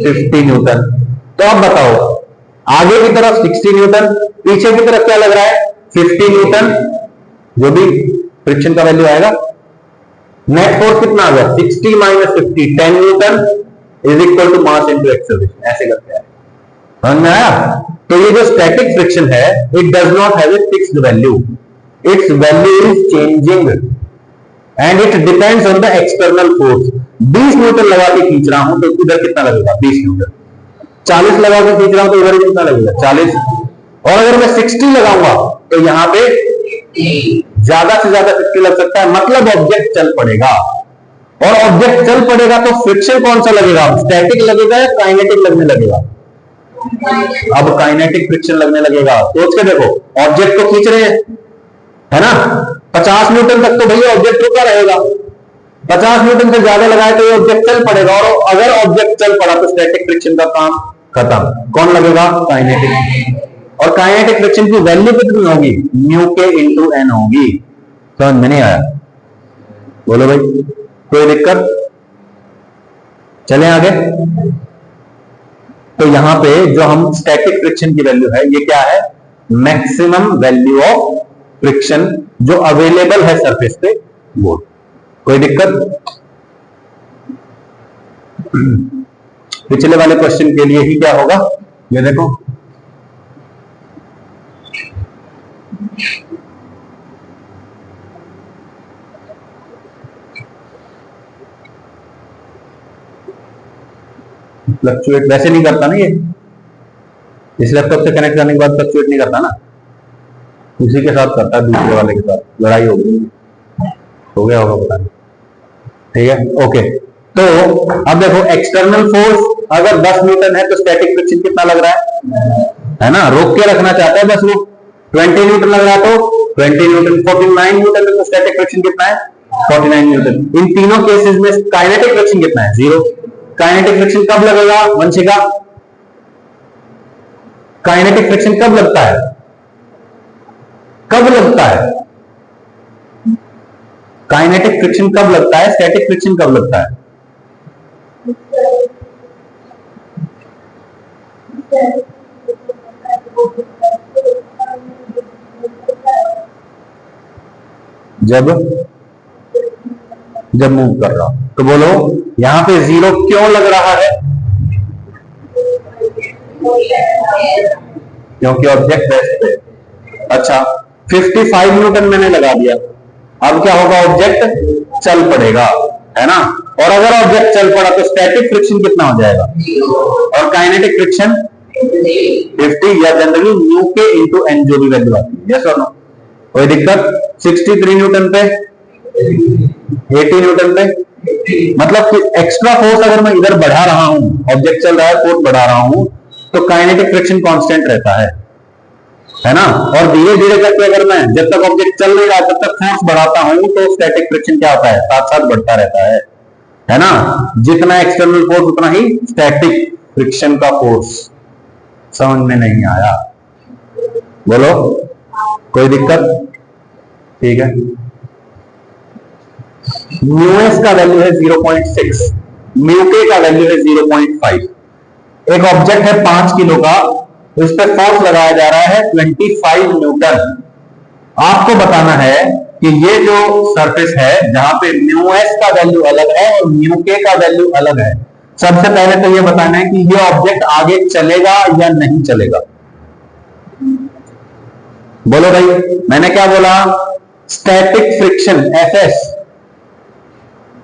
50 न्यूटन। तो अब बताओ, आगे की तरफ 60 न्यूटन, पीछे की तरफ क्या लग रहा है? 50 न्यूटन। जो भी फ्रिक्शन का वैल्यू आएगा, नेट फोर्स कितना आ गया? 60 minus 50, 10 newton is equal to mass into acceleration. ऐसे करके आया। समझ में आया? तो ये जो स्टैटिक फ्रिक्शन है, it does not have a fixed value, its value is changing and it depends on the external force. 20 newton लगा के खींच रहा हूं तो इधर कितना लगेगा? 20 न्यूटन। 40 लगा के खींच रहा हूं तो इधर कितना लगेगा? 40। और अगर मैं 60 लगाऊंगा तो यहां पे ज्यादा से ज्यादा 50 लग सकता है। मतलब ऑब्जेक्ट चल पड़ेगा, और ऑब्जेक्ट चल पड़ेगा तो फ्रिक्शन कौन सा लगेगा? स्टैटिक लगेगा या काइनेटिक लगने लगेगा? अब काइनेटिक फ्रिक्शन लगने लगेगा। सोच के देखो, ऑब्जेक्ट को खींच रहे हैं, है ना? 50 न्यूटन तक तो भैया ऑब्जेक्ट रुका रहेगा। 50 न्यूटन से ज्यादा लगाए तो ये ऑब्जेक्ट चल पड़ेगा, और अगर ऑब्जेक्ट चल पड़ा तो स्टैटिक फ्रिक्शन का काम खत्म। कौन लगेगा? काइनेटिक। और काइनेटिक फ्रिक्शन की वैल्यू कितनी होगी? म्यू के इंटू एन होगी। समझ में नहीं आया? बोलो भाई, कोई दिक्कत? चले आगे। तो यहां पे जो हम स्टैटिक फ्रिक्शन की वैल्यू है ये क्या है, मैक्सिमम वैल्यू ऑफ फ्रिक्शन जो अवेलेबल है सरफेस पे वो। कोई दिक्कत? पिछले वाले क्वेश्चन के लिए ही क्या होगा, ये देखो फ्लक्चुएट वैसे नहीं करता ना ये, इस लैपटॉप से कनेक्ट करने के बाद फ्लक्चुएट नहीं करता ना, उसी के साथ करता है, दूसरे वाले के साथ लड़ाई हो गई, हो गया होगा पता नहीं। ठीक है, ओके। तो अब देखो एक्सटर्नल फोर्स अगर 10 न्यूटन है तो स्टैटिक फ्रिक्शन कितना लग रहा है ना, रोक के रखना चाहता है बस वो। 20 न्यूटन लग रहा है तो 20 न्यूटन, 49 न्यूटन है तो स्टैटिक फ्रिक्शन कितना है, 49 न्यूटन। इन तीनों केसेस में काइनेटिक फ्रिक्शन कितना है, 0। काइनेटिक फ्रिक्शन कब लगेगा वंशिका, काइनेटिक फ्रिक्शन कब लगता है, कब लगता है, काइनेटिक फ्रिक्शन कब लगता है, स्टैटिक फ्रिक्शन कब लगता है? जब जब मूव कर रहा हूं। तो बोलो यहां पे 0 क्यों लग रहा है, क्योंकि ऑब्जेक्ट रेस्ट पे। अच्छा 55 न्यूटन मैंने लगा दिया, अब क्या होगा, ऑब्जेक्ट चल पड़ेगा, है ना। और अगर ऑब्जेक्ट चल पड़ा तो स्टैटिक फ्रिक्शन कितना हो जाएगा, और काइनेटिक फ्रिक्शन 50, या जनरली न्यू के इंटू एन जो भी वैल्यू आती है। यस और नो? कोई दिक्कत? 63 न्यूटन पे, 80 न्यूटन पे, मतलब कि एक्स्ट्रा फोर्स अगर मैं इधर बढ़ा रहा हूं, ऑब्जेक्ट चल रहा है, फोर्स बढ़ा रहा हूं, तो काइनेटिक फ्रिक्शन कांस्टेंट रहता है ना। और धीरे धीरे करके अगर मैं, जब तक ऑब्जेक्ट चल नहीं रहा तब तक फोर्स बढ़ाता हूं, तो स्टैटिक फ्रिक्शन क्या होता है, साथ साथ बढ़ता रहता है ना। जितना एक्सटर्नल फोर्स उतना ही स्टैटिक फ्रिक्शन का फोर्स। समझ में नहीं आया? बोलो, कोई दिक्कत? ठीक है। म्यूएस का वैल्यू है 0.6, म्यूके का वैल्यू है 0.5। एक ऑब्जेक्ट है 5 किलो का, उस पर फोर्स लगाया जा रहा है 25 न्यूटन। आपको बताना है कि ये जो सरफेस है जहां पे म्यूएस का वैल्यू अलग है और म्यूके का वैल्यू अलग है, सबसे पहले तो ये बताना है कि ये ऑब्जेक्ट आगे चलेगा या नहीं चलेगा। बोलो भाई, मैंने क्या बोला, स्टैटिक फ्रिक्शन एफएस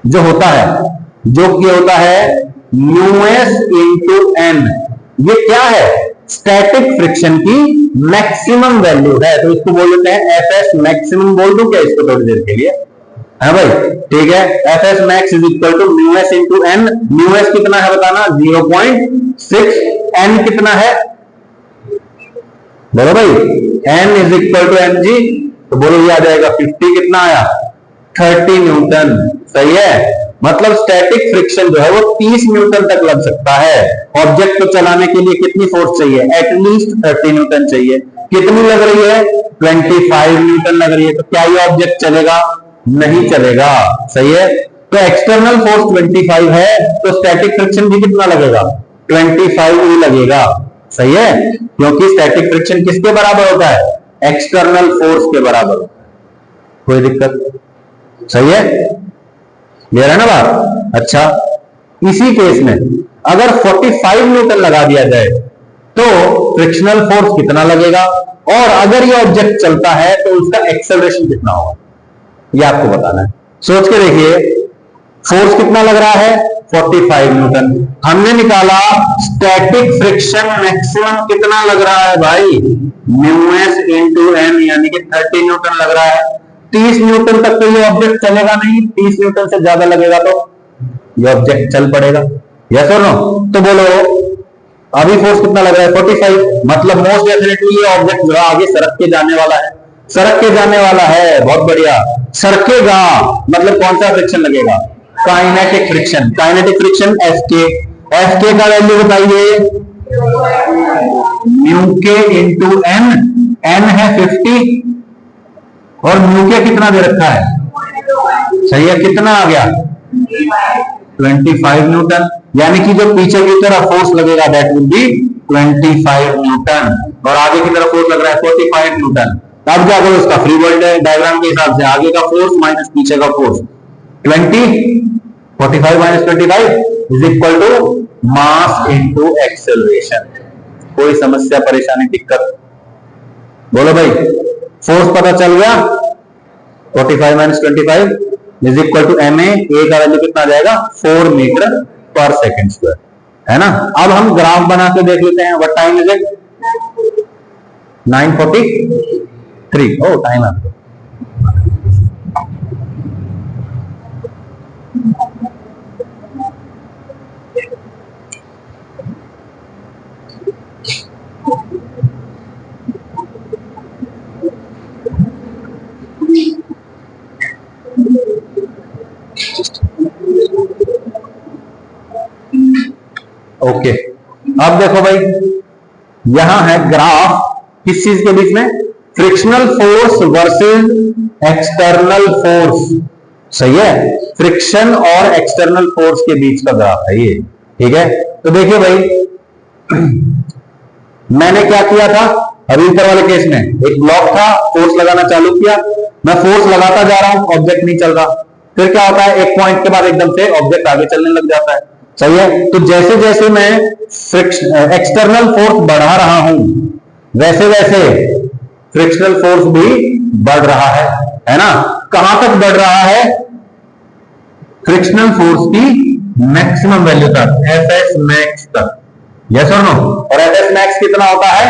जो होता है, जो कि होता है म्यूएस इंटू एन, ये क्या है, स्टैटिक फ्रिक्शन की मैक्सिमम वैल्यू है। तो इसको बोल देते हैं एफएस मैक्सिमम। बोल दूं क्या इसको थोड़ी देर के लिए, है भाई? ठीक है, FS max is equal to mu S into N. Mu S कितना है बताना, 0.6। एन कितना है, बोलो भाई, N is equal to M G. तो बोलो ये आ जाएगा 50, कितना आया, 30 न्यूटन। सही है, मतलब स्टैटिक फ्रिक्शन जो है वो 30 न्यूटन तक लग सकता है। ऑब्जेक्ट को चलाने के लिए कितनी फोर्स चाहिए, एटलीस्ट 30 न्यूटन चाहिए। कितनी लग रही है, 25 न्यूटन लग रही है। तो क्या ये ऑब्जेक्ट चलेगा, नहीं चलेगा। सही है, तो एक्सटर्नल फोर्स 25 है, तो स्टैटिक फ्रिक्शन भी कितना लगेगा, 25 ही लगेगा। सही है, क्योंकि स्टैटिक फ्रिक्शन किसके बराबर होता है, एक्सटर्नल फोर्स के बराबर होता है। कोई दिक्कत? सही है, क्लियर है ना बात? अच्छा, इसी केस में अगर 45 न्यूटन लगा दिया जाए तो फ्रिक्शनल फोर्स कितना लगेगा, और अगर ये ऑब्जेक्ट चलता है तो उसका एक्सेलरेशन कितना होगा, ये आपको बताना है। सोच के देखिए, फोर्स कितना लग रहा है, 45 न्यूटन। हमने निकाला स्टैटिक फ्रिक्शन मैक्सिमम कितना लग रहा है भाई, म्यूएस इंटू एन, यानी कि 30 न्यूटन लग रहा है। 30 न्यूटन तक तो ये ऑब्जेक्ट चलेगा नहीं, 30 न्यूटन से ज्यादा लगेगा तो ये ऑब्जेक्ट चल पड़ेगा। यस और नो? तो बोलो अभी फोर्स कितना लग रहा है, 45, मतलब मोस्ट डेफिनेटली ये ऑब्जेक्ट जो आगे सरक के जाने वाला है, सरक के जाने वाला है। बहुत बढ़िया, सरकेगा मतलब कौन सा फ्रिक्शन लगेगा, काइनेटिक फ्रिक्शन। काइनेटिक फ्रिक्शन एफके, एफके का वैल्यू बताइए, mu K into N, N है 50 और म्यू के कितना दे रखा है, सही है, कितना आ गया, 25 न्यूटन। यानी कि जो पीछे की तरफ फोर्स लगेगा दैट विल बी 25 न्यूटन और आगे की तरफ फोर्स लग रहा है 45 न्यूटन। अब क्या करो, इसका फ्री बॉडी डायग्राम के हिसाब से आगे का फोर्स माइनस पीछे का force 45 minus 25 is equal to mass into acceleration. कोई समस्या परेशानी दिक्कत? बोलो भाई, फोर्स पता चल गया, 45 minus 25 is equal to M A का वैल्यू कितना आ जाएगा 4 मीटर पर सेकेंड स्क्वायर, है ना। अब हम ग्राफ बना के देख लेते हैं। What time is it? 9:43। Oh time आपको ओके। अब देखो भाई, यहां है ग्राफ किस चीज के बीच में? Frictional force versus external force. सही है, फ्रिक्शन और एक्सटर्नल फोर्स के बीच का ग्राफ है ये, ठीक है। तो देखिए भाई, मैंने क्या किया था अभी ऊपर वाले केस में, एक ब्लॉक था, फोर्स लगाना चालू किया, मैं फोर्स लगाता जा रहा हूं, ऑब्जेक्ट नहीं चल रहा। फिर क्या होता है, एक पॉइंट के बाद एकदम से ऑब्जेक्ट आगे चलने लग जाता है। सही है, तो जैसे जैसे मैं एक्सटर्नल फोर्स बढ़ा रहा हूं वैसे वैसे फ्रिक्शनल फोर्स भी बढ़ रहा है ना। कहां तक बढ़ रहा है? फ्रिक्शनल फोर्स की मैक्सिमम वैल्यू तक, एफएस मैक्स तक। यस और नो? और एफएस मैक्स कितना होता है?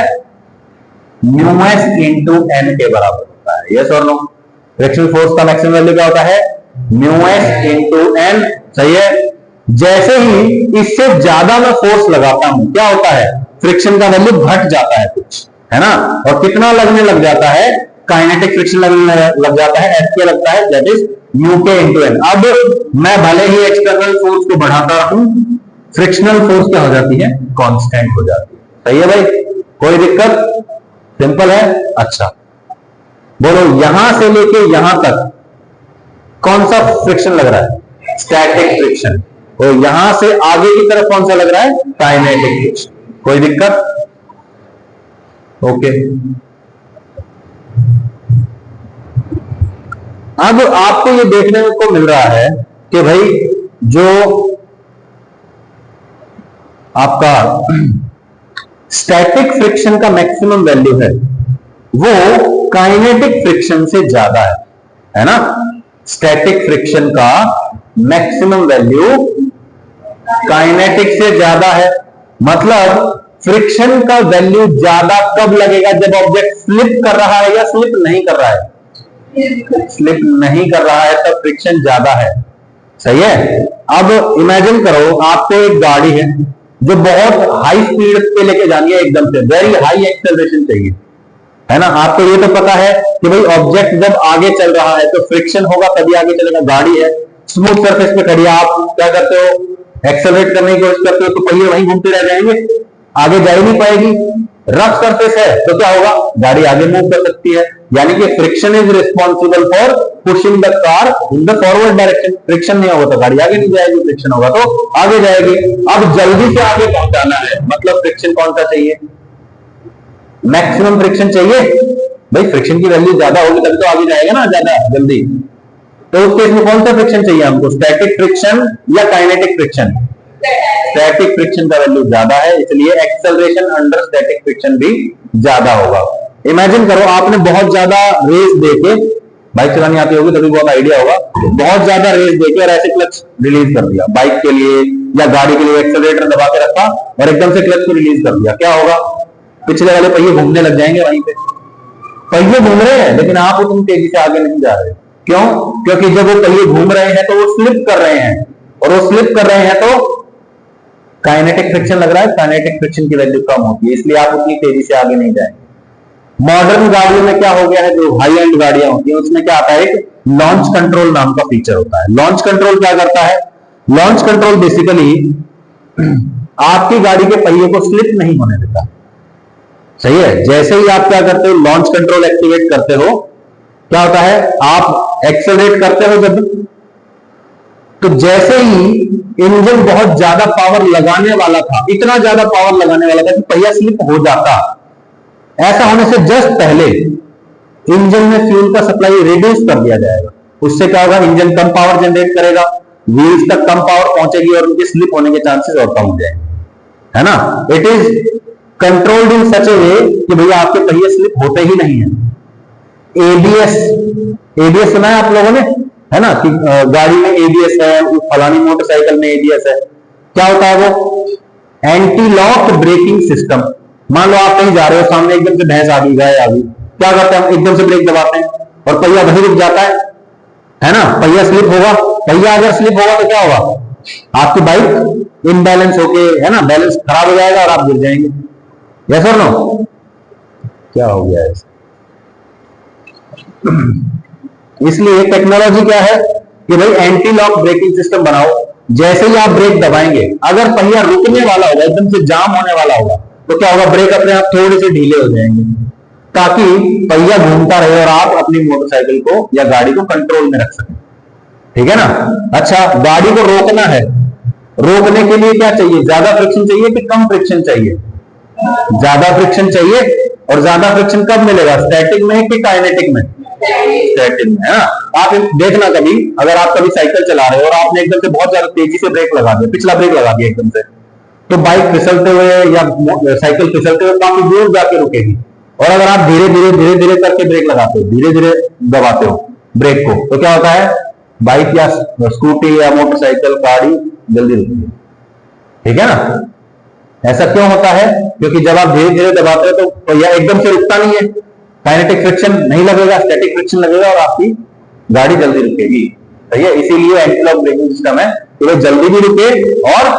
म्यूएस इंटू एन के बराबर होता है। यस और नो? फ्रिक्शनल फोर्स का मैक्सिमम वैल्यू क्या होता है? Mu S into N. सही है। जैसे ही इससे ज्यादा मैं फोर्स लगाता हूं क्या होता है? फ्रिक्शन का वैल्यू घट जाता है कुछ, है ना। और कितना लगने लग जाता है? काइनेटिक फ्रिक्शन लगने लग जाता है, एफ के लगता है, दैट इज यू के इंटू एन। अब मैं भले ही एक्सटर्नल फोर्स को बढ़ाता रहूं, फ्रिक्शनल फोर्स क्या हो जाती है? कांस्टेंट हो जाती है। सही है भाई, कोई दिक्कत? सिंपल है। अच्छा बोलो, यहां से लेके यहां तक कौन सा फ्रिक्शन लग रहा है? Static friction. और यहां से आगे की तरफ कौन सा लग रहा है? Kinetic friction. कोई दिक्कत? ओके। अब आपको ये देखने को मिल रहा है कि भाई जो आपका स्टैटिक फ्रिक्शन का मैक्सिमम वैल्यू है वो काइनेटिक फ्रिक्शन से ज्यादा है ना। स्टैटिक फ्रिक्शन का मैक्सिमम वैल्यू काइनेटिक से ज्यादा है। मतलब फ्रिक्शन का वैल्यू ज्यादा कब लगेगा? जब ऑब्जेक्ट स्लिप कर रहा है या स्लिप नहीं कर रहा है? स्लिप नहीं कर रहा है तब फ्रिक्शन ज्यादा है। सही है। अब इमेजिन करो, आपको एक गाड़ी है जो बहुत हाई स्पीड पे लेके जानी है, एकदम से वेरी हाई एक्सेलरेशन चाहिए, है ना। आपको ये तो पता है कि भाई ऑब्जेक्ट जब आगे चल रहा है तो फ्रिक्शन होगा तभी आगे चलेगा। गाड़ी है, स्मूथ सरफेस पे खड़ी है, आप क्या करते हो? एक्सेलरेट करने की कोशिश करते हो तो पहिए वहीं घूमते रह जाएंगे, आगे जा ही नहीं पाएगी। रफ सरफेस है तो क्या होगा? गाड़ी आगे मूव कर सकती है। यानी कि friction is responsible for pushing the car in the forward direction. Friction नहीं होगा तो गाड़ी आगे नहीं जाएगी, फ्रिक्शन होगा तो आगे जाएगी। अब जल्दी से आगे पहुंचाना है, मतलब फ्रिक्शन कौन सा चाहिए? मैक्सिमम फ्रिक्शन चाहिए। भाई फ्रिक्शन की वैल्यू ज्यादा होगी तभी तो आगे जाएगा ना ज्यादा जल्दी। तो उस केस में कौन सा फ्रिक्शन चाहिए हमको? स्टैटिक फ्रिक्शन या काइनेटिक फ्रिक्शन? स्टैटिक फ्रिक्शन का वैल्यू ज्यादा है, इसलिए एक्सेलरेशन अंडर स्टैटिक फ्रिक्शन भी ज्यादा होगा। इमेजिन करो, आपने बहुत ज्यादा रेस देके, बाइक चलानी आती होगी तभी बहुत आइडिया होगा, बहुत ज्यादा रेस देके और ऐसे क्लच रिलीज कर दिया बाइक के लिए या गाड़ी के लिए, एक्सेलरेटर दबा के रखा और एकदम से क्लच को रिलीज कर दिया, क्या होगा? पिछले वाले पहिए घूमने लग जाएंगे, वहीं पे पहिए घूम रहे हैं लेकिन आप उतनी तेजी से आगे नहीं जा रहे। क्यों? क्योंकि जब वो पहिए घूम रहे हैं तो वो स्लिप कर रहे हैं, और वो स्लिप कर रहे हैं तो काइनेटिक फ्रिक्शन लग रहा है, काइनेटिक फ्रिक्शन की वैल्यू कम होती है, इसलिए आप उतनी तेजी से आगे नहीं जाएंगे। मॉडर्न गाड़ियों में क्या हो गया है, जो हाई एंड गाड़ियां होती हैं उसमें क्या आता है? एक लॉन्च कंट्रोल नाम का फीचर होता है। लॉन्च कंट्रोल क्या करता है? लॉन्च कंट्रोल बेसिकली आपकी गाड़ी के पहिए को स्लिप नहीं होने देता। सही है। जैसे ही आप क्या करते हो, लॉन्च कंट्रोल एक्टिवेट करते हो, क्या होता है? आप एक्सेलरेट करते हो जब, तो जैसे ही इंजन बहुत ज्यादा पावर लगाने वाला था, इतना ज्यादा पावर लगाने वाला था कि पहिया स्लिप हो जाता, ऐसा होने से जस्ट पहले इंजन में फ्यूल का सप्लाई रिड्यूस कर दिया जाएगा। उससे क्या होगा, इंजन कम पावर जनरेट करेगा, व्हील्स तक कम पावर पहुंचेगी और उनके स्लिप होने के चांसेस और कम हो जाएंगे, है ना। इट इज कंट्रोल्ड इन सच ए वे कि भैया आपके पहिए स्लिप होते ही नहीं है। एबीएस, एबीएस सुना है आप लोगों ने, है ना, कि गाड़ी में एबीएस है, फलानी मोटरसाइकिल में एबीएस है। क्या होता है वो? Anti lock braking system. मान लो आप कहीं जा रहे हो, सामने एकदम से भैंस आ गई, गाय आ गई, क्या करते हैं हम? एकदम से ब्रेक दबाते हैं और पहिया वहीं रुक जाता है ना। पहिया स्लिप होगा, पहिया अगर स्लिप होगा तो क्या होगा, आपकी बाइक इनबैलेंस होके, है ना, बैलेंस खराब हो जाएगा और आप गिर जाएंगे। यस और नो? क्या हो गया ऐसा? इसलिए टेक्नोलॉजी क्या है कि भाई एंटी लॉक ब्रेकिंग सिस्टम बनाओ। जैसे ही आप ब्रेक दबाएंगे, अगर पहिया रुकने वाला होगा, एकदम से जाम होने वाला होगा, तो क्या होगा, ब्रेक अपने आप थोड़े से ढीले हो जाएंगे ताकि पहिया घूमता रहे और आप अपनी मोटरसाइकिल को या गाड़ी को कंट्रोल में रख सकें। ठीक है ना। अच्छा, गाड़ी को रोकना है, रोकने के लिए क्या चाहिए? ज्यादा फ्रिक्शन चाहिए कि कम फ्रिक्शन चाहिए? ज्यादा फ्रिक्शन चाहिए। और ज्यादा फ्रिक्शन कब मिलेगा, स्टैटिक में कि काइनेटिक में? स्टैटिक में, है ना। आप देखना, कभी अगर आप कभी साइकिल चला रहे हो और आपने एकदम से बहुत ज्यादा तेजी से ब्रेक लगा दिया, पिछला ब्रेक लगा दिया एकदम से, तो बाइक फिसलते हुए या साइकिल फिसलते हुए काफी दूर जाके रुकेगी। और अगर आप धीरे धीरे करके ब्रेक लगाते हो, धीरे धीरे दबाते हो ब्रेक को, तो क्या होता है, बाइक या स्कूटी या मोटरसाइकिल, गाड़ी जल्दी रुकती है। ठीक है ना। ऐसा क्यों होता है? क्योंकि जब आप धीरे धीरे दबाते हो तो यह एकदम से रुकता नहीं है, काइनेटिक फ्रिक्शन नहीं लगेगा, स्टैटिक फ्रिक्शन लगेगा और आपकी गाड़ी जल्दी रुकेगी। सही है। इसीलिए एंटी लॉक ब्रेकिंग सिस्टम है कि वो जल्दी भी रुके और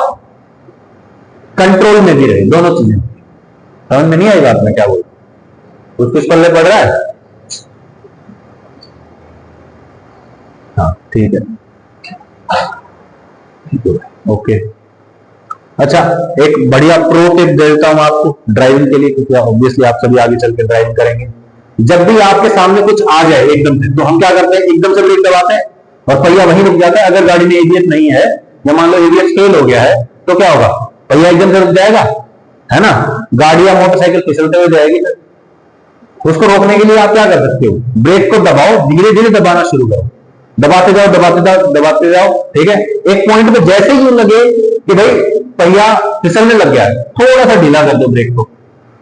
कंट्रोल में भी रहे, दोनों चीजें। समझ में नहीं आई बात में क्या बोल, कुछ पल्ले पड़ रहा है? हाँ ठीक है, ओके। अच्छा, एक बढ़िया प्रो टिप दे देता हूं आपको ड्राइविंग के लिए, क्योंकि ऑब्वियसली आप सभी आगे चल के ड्राइविंग करेंगे। जब भी आपके सामने कुछ आ जाए एकदम से, तो हम क्या करते हैं, एकदम से ब्रेक दबाते हैं और पहिया वहीं रुक जाता है। अगर गाड़ी में एबीएस नहीं है या मान लो एबीएस फेल हो गया है, तो क्या होगा, पहिया एकदम से रुक जाएगा, है ना। गाड़ी या मोटरसाइकिल फिसलते हुए जाएगी। उसको रोकने के लिए आप क्या कर सकते हो, ब्रेक को दबाओ, धीरे धीरे दबाना शुरू करो, दबाते जाओ दबाते जाओ दबाते जाओ। ठीक है। एक पॉइंट पे जैसे ही लगे कि भाई पहिया फिसलने लग गया है, थोड़ा सा ढीला कर दो ब्रेक को,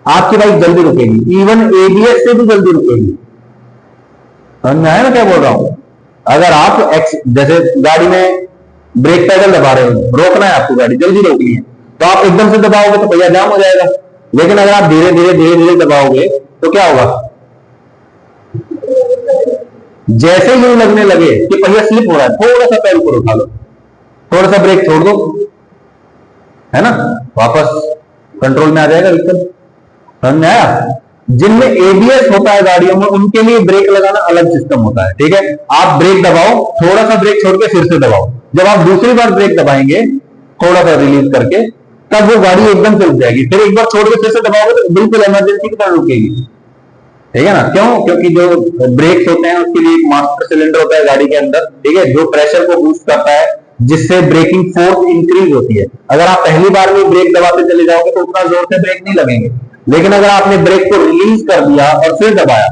आपकी बाइक जल्दी रुकेगी, इवन एबीएस से भी जल्दी रुकेगी। समझ में आया ना क्या बोल रहा हूं? अगर आप जैसे गाड़ी में ब्रेक पैडल दबा रहे हो, रोकना है आपको, गाड़ी जल्दी रोकनी है, तो आप एकदम से दबाओगे तो पहिया जाम हो जाएगा। लेकिन अगर आप धीरे धीरे दबाओगे तो क्या होगा, जैसे ही लगने लगे कि पहिया स्लिप हो रहा है, थोड़ा सा पैर ऊपर उठा लो, थोड़ा सा ब्रेक छोड़ दो, है ना, वापस कंट्रोल में आ जाएगा व्हीकल। समझ में आया? जिनमें एबीएस होता है गाड़ियों में, उनके लिए ब्रेक लगाना अलग सिस्टम होता है। ठीक है। आप ब्रेक दबाओ, थोड़ा सा ब्रेक छोड़ के फिर से दबाओ, जब आप दूसरी बार ब्रेक दबाएंगे थोड़ा सा रिलीज करके, तब वो गाड़ी एकदम से रुक जाएगी। फिर एक बार छोड़ के फिर से दबाओगे तो बिल्कुल इमरजेंसी की तरह रुकेगी। ठीक है ना। क्यों? क्योंकि जो ब्रेक्स होते हैं उसके लिए एक मास्टर सिलेंडर होता है गाड़ी के अंदर, ठीक है, जो प्रेशर को बूस्ट करता है, जिससे ब्रेकिंग फोर्स इंक्रीज होती है। अगर आप पहली बार में ब्रेक दबाते चले जाओगे तो उतना जोर से ब्रेक नहीं लगेंगे, लेकिन अगर आपने ब्रेक को रिलीज कर दिया और फिर दबाया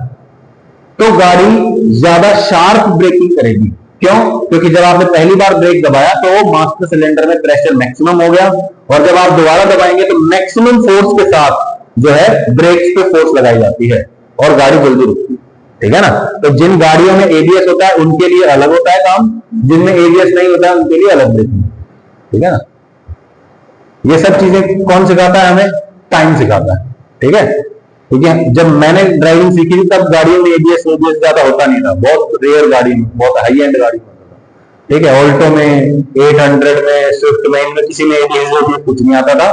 तो गाड़ी ज्यादा शार्प ब्रेकिंग करेगी। क्यों? क्योंकि जब आपने पहली बार ब्रेक दबाया तो मास्टर सिलेंडर में प्रेशर मैक्सिमम हो गया, और जब आप दोबारा दबाएंगे तो मैक्सिमम फोर्स के साथ जो है ब्रेक्स पे फोर्स लगाई जाती है और गाड़ी जल्दी रुकती है। ठीक है ना। तो जिन गाड़ियों में एबीएस होता है उनके लिए अलग होता है काम, जिनमें एबीएस नहीं होता है उनके लिए अलग ब्रेकिंग। ठीक है ना। ये सब चीजें कौन सिखाता है हमें? टाइम सिखाता है। ठीक है। ठीक है। जब मैंने ड्राइविंग सीखी थी तब गाड़ियों में एबीएस ज्यादा होता नहीं था, बहुत रेयर गाड़ी में, बहुत हाई एंड गाड़ी में होता था। ठीक है। ऑल्टो में, 800 में, स्विफ्ट में, इनमें किसी में एबीएस कुछ नहीं आता था।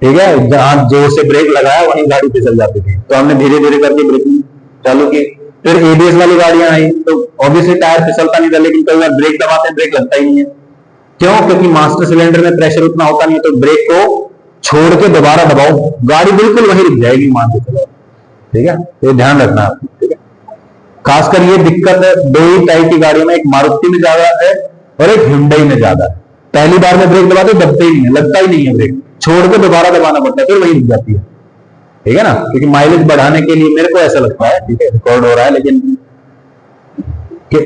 ठीक है। जहां जोर से ब्रेक लगाया वहीं गाड़ी फिसल जाती थी, तो हमने धीरे धीरे करके ब्रेकिंग चालू की। फिर एबीएस वाली गाड़ियां आई तो ऑब्वियसली टायर फिसलता नहीं था, लेकिन कई बार ब्रेक दबाते ब्रेक लगता ही नहीं है। क्यों? क्योंकि मास्टर सिलेंडर में प्रेशर उतना होता नहीं है, तो ब्रेक को छोड़ के दोबारा दबाओ, गाड़ी बिल्कुल वहीं रुक जाएगी, मान के चलो। ठीक है। तो ध्यान रखना आपको। ठीक है। खासकर ये दिक्कत है दो ही टाइप की गाड़ियों में, एक मारुति में ज्यादा है और एक Hyundai में ज्यादा है। पहली बार में ब्रेक दबाते दबते ही नहीं है, लगता ही नहीं है ब्रेक, छोड़ के दोबारा दबाना पड़ता है, फिर वही रुक जाती है। ठीक है ना, क्योंकि माइलेज बढ़ाने के लिए मेरे को ऐसा लगता है, ठीक है रिकॉर्ड हो रहा है, लेकिन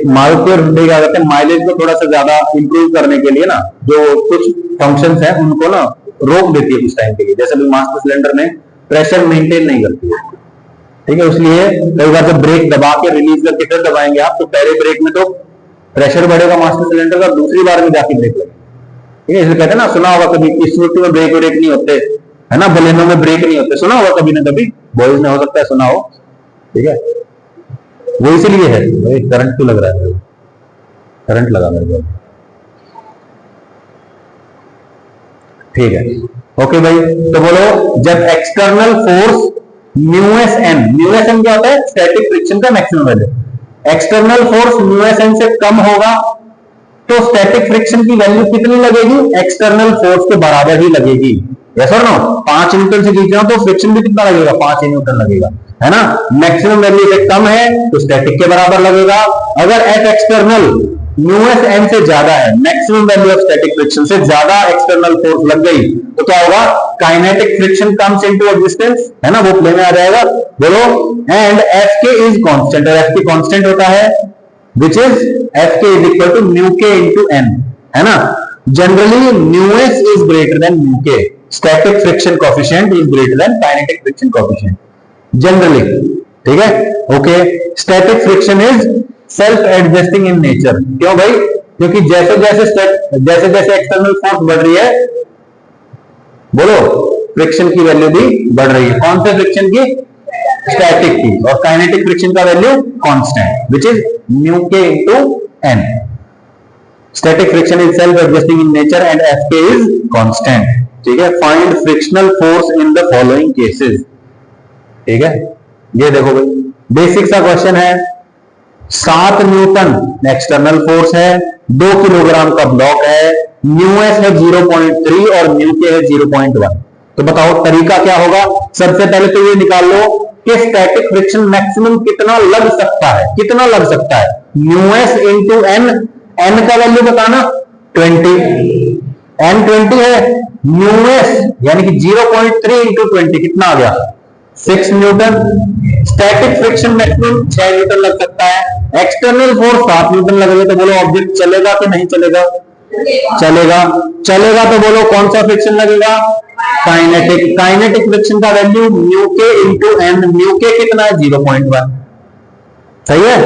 मारुति और Hyundai क्या करते हैं, माइलेज को थोड़ा सा ज्यादा इंप्रूव करने के लिए ना जो कुछ फंक्शंस हैं उनको ना रोक देती है कुछ टाइम के लिए। जैसे भी मास्टर सिलेंडर में प्रेशर मेंटेन नहीं करती है, ठीक है, इसलिए कई बार जब ब्रेक दबा के रिलीज करके फिर दबाएंगे आप, तो पहले ब्रेक में तो प्रेशर बढ़ेगा मास्टर सिलेंडर का, दूसरी बार में जाके ब्रेक लगेगा। ठीक है, इसलिए कहते हैं ना, सुना होगा कभी स्कूटी में ब्रेक नहीं होते, है ना, बलेनो में ब्रेक नहीं होते, सुना होगा कभी ना कभी, बॉयज ने हो सकता है सुना हो। ठीक है, वो इसलिए है। भाई करंट क्यों लग रहा है, करंट लगा मेरे को। ठीक है, ओके भाई, तो बोलो जब एक्सटर्नल फोर्स म्यूएस एन क्या होता है, स्टैटिक फ्रिक्शन का maximum value, external force mu S N से कम होगा तो स्टैटिक फ्रिक्शन की वैल्यू कितनी लगेगी, एक्सटर्नल फोर्स के बराबर ही लगेगी। यस और नो, 5 न्यूटन से खींच रहा हूं तो फ्रिक्शन भी कितना लगेगा, 5 न्यूटन लगेगा, है ना। मैक्सिमम वैल्यू से कम है तो स्टैटिक के बराबर लगेगा। अगर एफ एक्सटर्नल म्यूएस एन से ज्यादा है, maximum value of static friction से ज्यादा एक्सटर्नल फोर्स लग गई, तो क्या होगा, kinetic friction comes into existence, है ना, वो प्ले में आ जाएगा। बोलो, and F K is constant, और एफ के कांस्टेंट होता है which is Fk is equal to mu k into n, है ना। Generally mu s is greater than mu k, static friction coefficient is greater than kinetic friction coefficient generally, ठीक है, okay. static friction is self adjusting in nature, क्यों भाई, क्योंकि जैसे जैसे external force बढ़ रही है, बोलो फ्रिक्शन की वैल्यू भी बढ़ रही है। कौन से फ्रिक्शन की, स्टैटिक की, और काइनेटिक फ्रिक्शन का value constant which is mu K into N. Static friction is self adjusting in nature and F K is constant. ठीक है, find frictional force in the following cases. ठीक है, ये देखो भाई बेसिक सा क्वेश्चन है, 7 न्यूटन एक्सटर्नल फोर्स है, 2 किलोग्राम का ब्लॉक है, म्यू एस है 0.3 और म्यू के है 0.1। तो बताओ तरीका क्या होगा। सबसे पहले तो ये निकाल लो कि स्टैटिक फ्रिक्शन मैक्सिमम कितना लग सकता है, कितना लग सकता है, mu S into N, N का वैल्यू बताना 20, एन 20 है, म्यू एस यानी कि 0.3 इंटू 20 कितना आ गया, 6 Newton. Static friction maximum 6 Newton लग सकता है, एक्सटर्नल फोर्स 7 न्यूटन लगेगा। तो बोलो ऑब्जेक्ट चलेगा कि नहीं चलेगा, चलेगा। चलेगा तो बोलो कौन सा फ्रिक्शन लगेगा, काइनेटिक। काइनेटिक फ्रिक्शन का value mu K into N, mu के कितना है 0.1, सही है,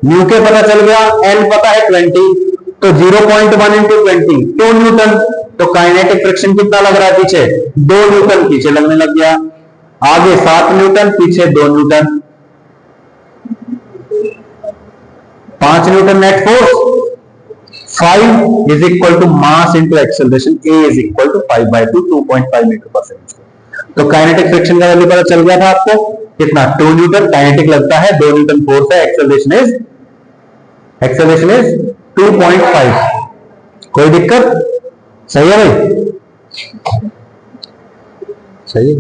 म्यू के पता चल गया, एन पता है 20, तो 0.1 इंटू 20 2 न्यूटन। तो काइनेटिक फ्रिक्शन कितना लग रहा है पीछे, 2 न्यूटन पीछे लगने लग गया, आगे 7 न्यूटन पीछे 2 Newton, 5 Newton net force. 5 is equal to mass into acceleration, A is equal to 5/2, 2.5 metre पर सेकंड। तो काइनेटिक फ्रिक्शन का वैल्यू पता चल गया था आपको, कितना 2 न्यूटन काइनेटिक लगता है, 2 न्यूटन फोर्स है, एक्सेलरेशन इज 2.5। कोई दिक्कत, सही है भाई, सही है,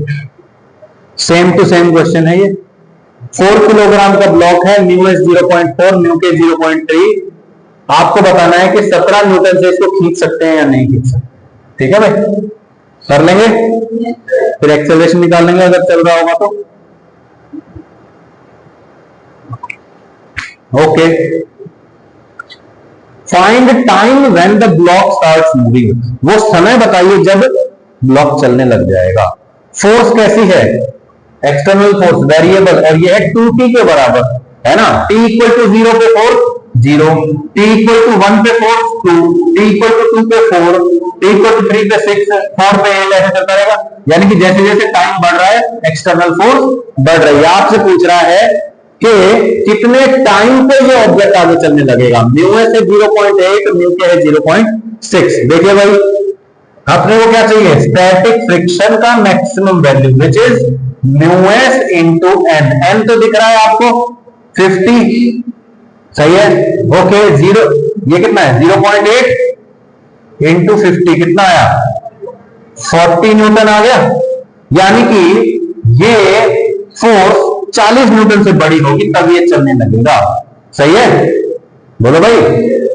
सेम टू सेम क्वेश्चन है ये। 4 किलोग्राम का ब्लॉक है, म्यू एस 0.4, म्यू के 0.3। आपको बताना है कि 17 न्यूटन से इसको खींच सकते हैं या नहीं खींच सकते। ठीक है भाई, कर लेंगे, फिर एक्सेलरेशन निकाल लेंगे अगर चल रहा होगा तो। Okay, find time when the block starts moving, वो समय बताइए जब ब्लॉक चलने लग जाएगा। फोर्स कैसी है, एक्सटर्नल फोर्स वेरिएबल, और ये है 2t के बराबर, है ना। t इक्वल टू 0 पे फोर्स 0, t इक्वल टू 1 पे फोर्स 2, t इक्वल टू 2 पे 4, t इक्वल टू 3 पे 6, 4 पे 8 ऐसे चलता रहेगा। यानी कि जैसे जैसे टाइम बढ़ रहा है एक्सटर्नल फोर्स बढ़ रही है। आपसे पूछ रहा है कि कितने टाइम पे ये ऑब्जेक्ट आगे चलने लगेगा। म्यू एस है 0.8, म्यू के है 0.6। देखिए भाई, अपने को क्या चाहिए, स्टैटिक फ्रिक्शन का maximum value which is mu S into N. N तो दिख रहा है आपको 50, सही है, ओके। 0 ये कितना है 0.8 इंटू 50 कितना आया, 40 न्यूटन आ गया। यानी कि ये फोर्स 40 न्यूटन से बड़ी होगी तब ये चलने लगेगा, सही है। बोलो भाई।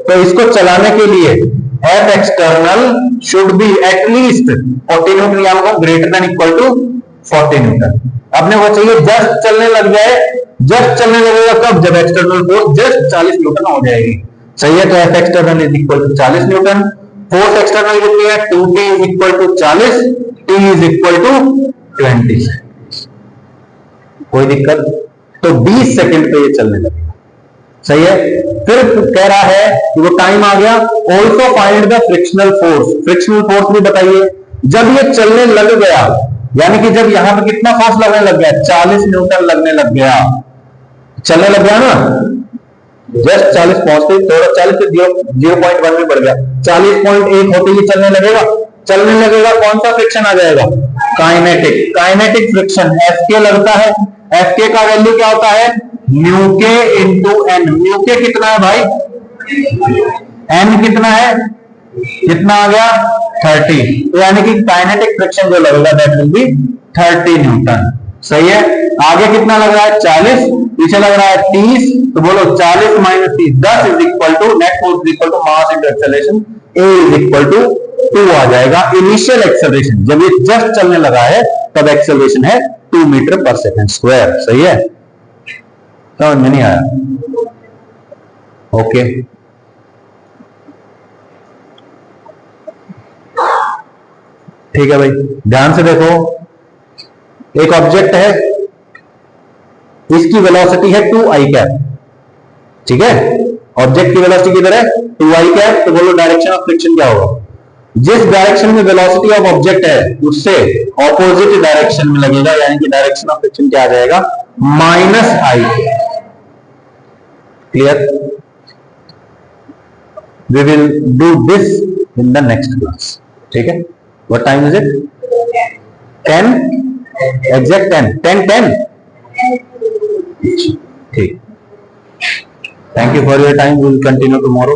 तो इसको चलाने के लिए F external should be at least 40 newton या greater than equal to 40 newton. अपने को चाहिए जस्ट चलने लग जाए, जस्ट चलने लगेगा कब, जब एक्सटर्नल फोर्स जस्ट 40 न्यूटन हो जाएगी। सही है, तो F external is equal to 40 newton. Force external कितनी है, 2t is equal to 40, t is equal to 20। कोई दिक्कत, तो 20 सेकंड पे ये चलने लगेगा। सही है, फिर कह रहा है कि वो टाइम आ गया। Also find the frictional force, frictional force भी बताइए। जब ये चलने लग गया, यानी कि जब यहां पे कितना फोर्स लगने लग गया, 40 न्यूटन लगने लग गया, चलने लग गया ना, जस्ट 40 पहुंचते थोड़ा 40 से 0.1 में बढ़ गया, 40.1 होते ही चलने लगेगा। चलने लगेगा, कौन सा फ्रिक्शन आ जाएगा, काइनेटिक, काइनेटिक फ्रिक्शन एफ के लगता है। एफ के का वैल्यू क्या होता है, mu K into N. Mu के कितना है भाई, एन कितना है, कितना आ गया 30, तो यानी कि काइनेटिक फ्रिक्शन जो लगेगा दैट विल बी 30 न्यूटन। सही है, आगे कितना लग रहा है 40, पीछे लग रहा है 30, तो बोलो 40 minus 30, 10 is equal to net force is equal to mass into acceleration, a is equal to 2 आ जाएगा। इनिशियल एक्सेलरेशन जब ये जस्ट चलने लगा है तब एक्सेलरेशन है 2 मीटर पर सेकंड स्क्वायर। सही है, समझ में नहीं आया, ओके। ठीक है भाई, ध्यान से देखो, एक ऑब्जेक्ट है, इसकी वेलोसिटी है 2i कैप, ठीक है, ऑब्जेक्ट की वेलोसिटी किधर है 2i कैप, तो बोलो डायरेक्शन ऑफ फ्रिक्शन क्या होगा, जिस डायरेक्शन में वेलोसिटी ऑफ ऑब्जेक्ट है उससे ऑपोजिट डायरेक्शन में लगेगा, यानी कि डायरेक्शन ऑफ फ्रिक्शन क्या आ जाएगा, -i। Clear, we will do this in the next class. ठीक है, what time is it, 10 exact 10 ठीक, thank you for your time, we will continue tomorrow.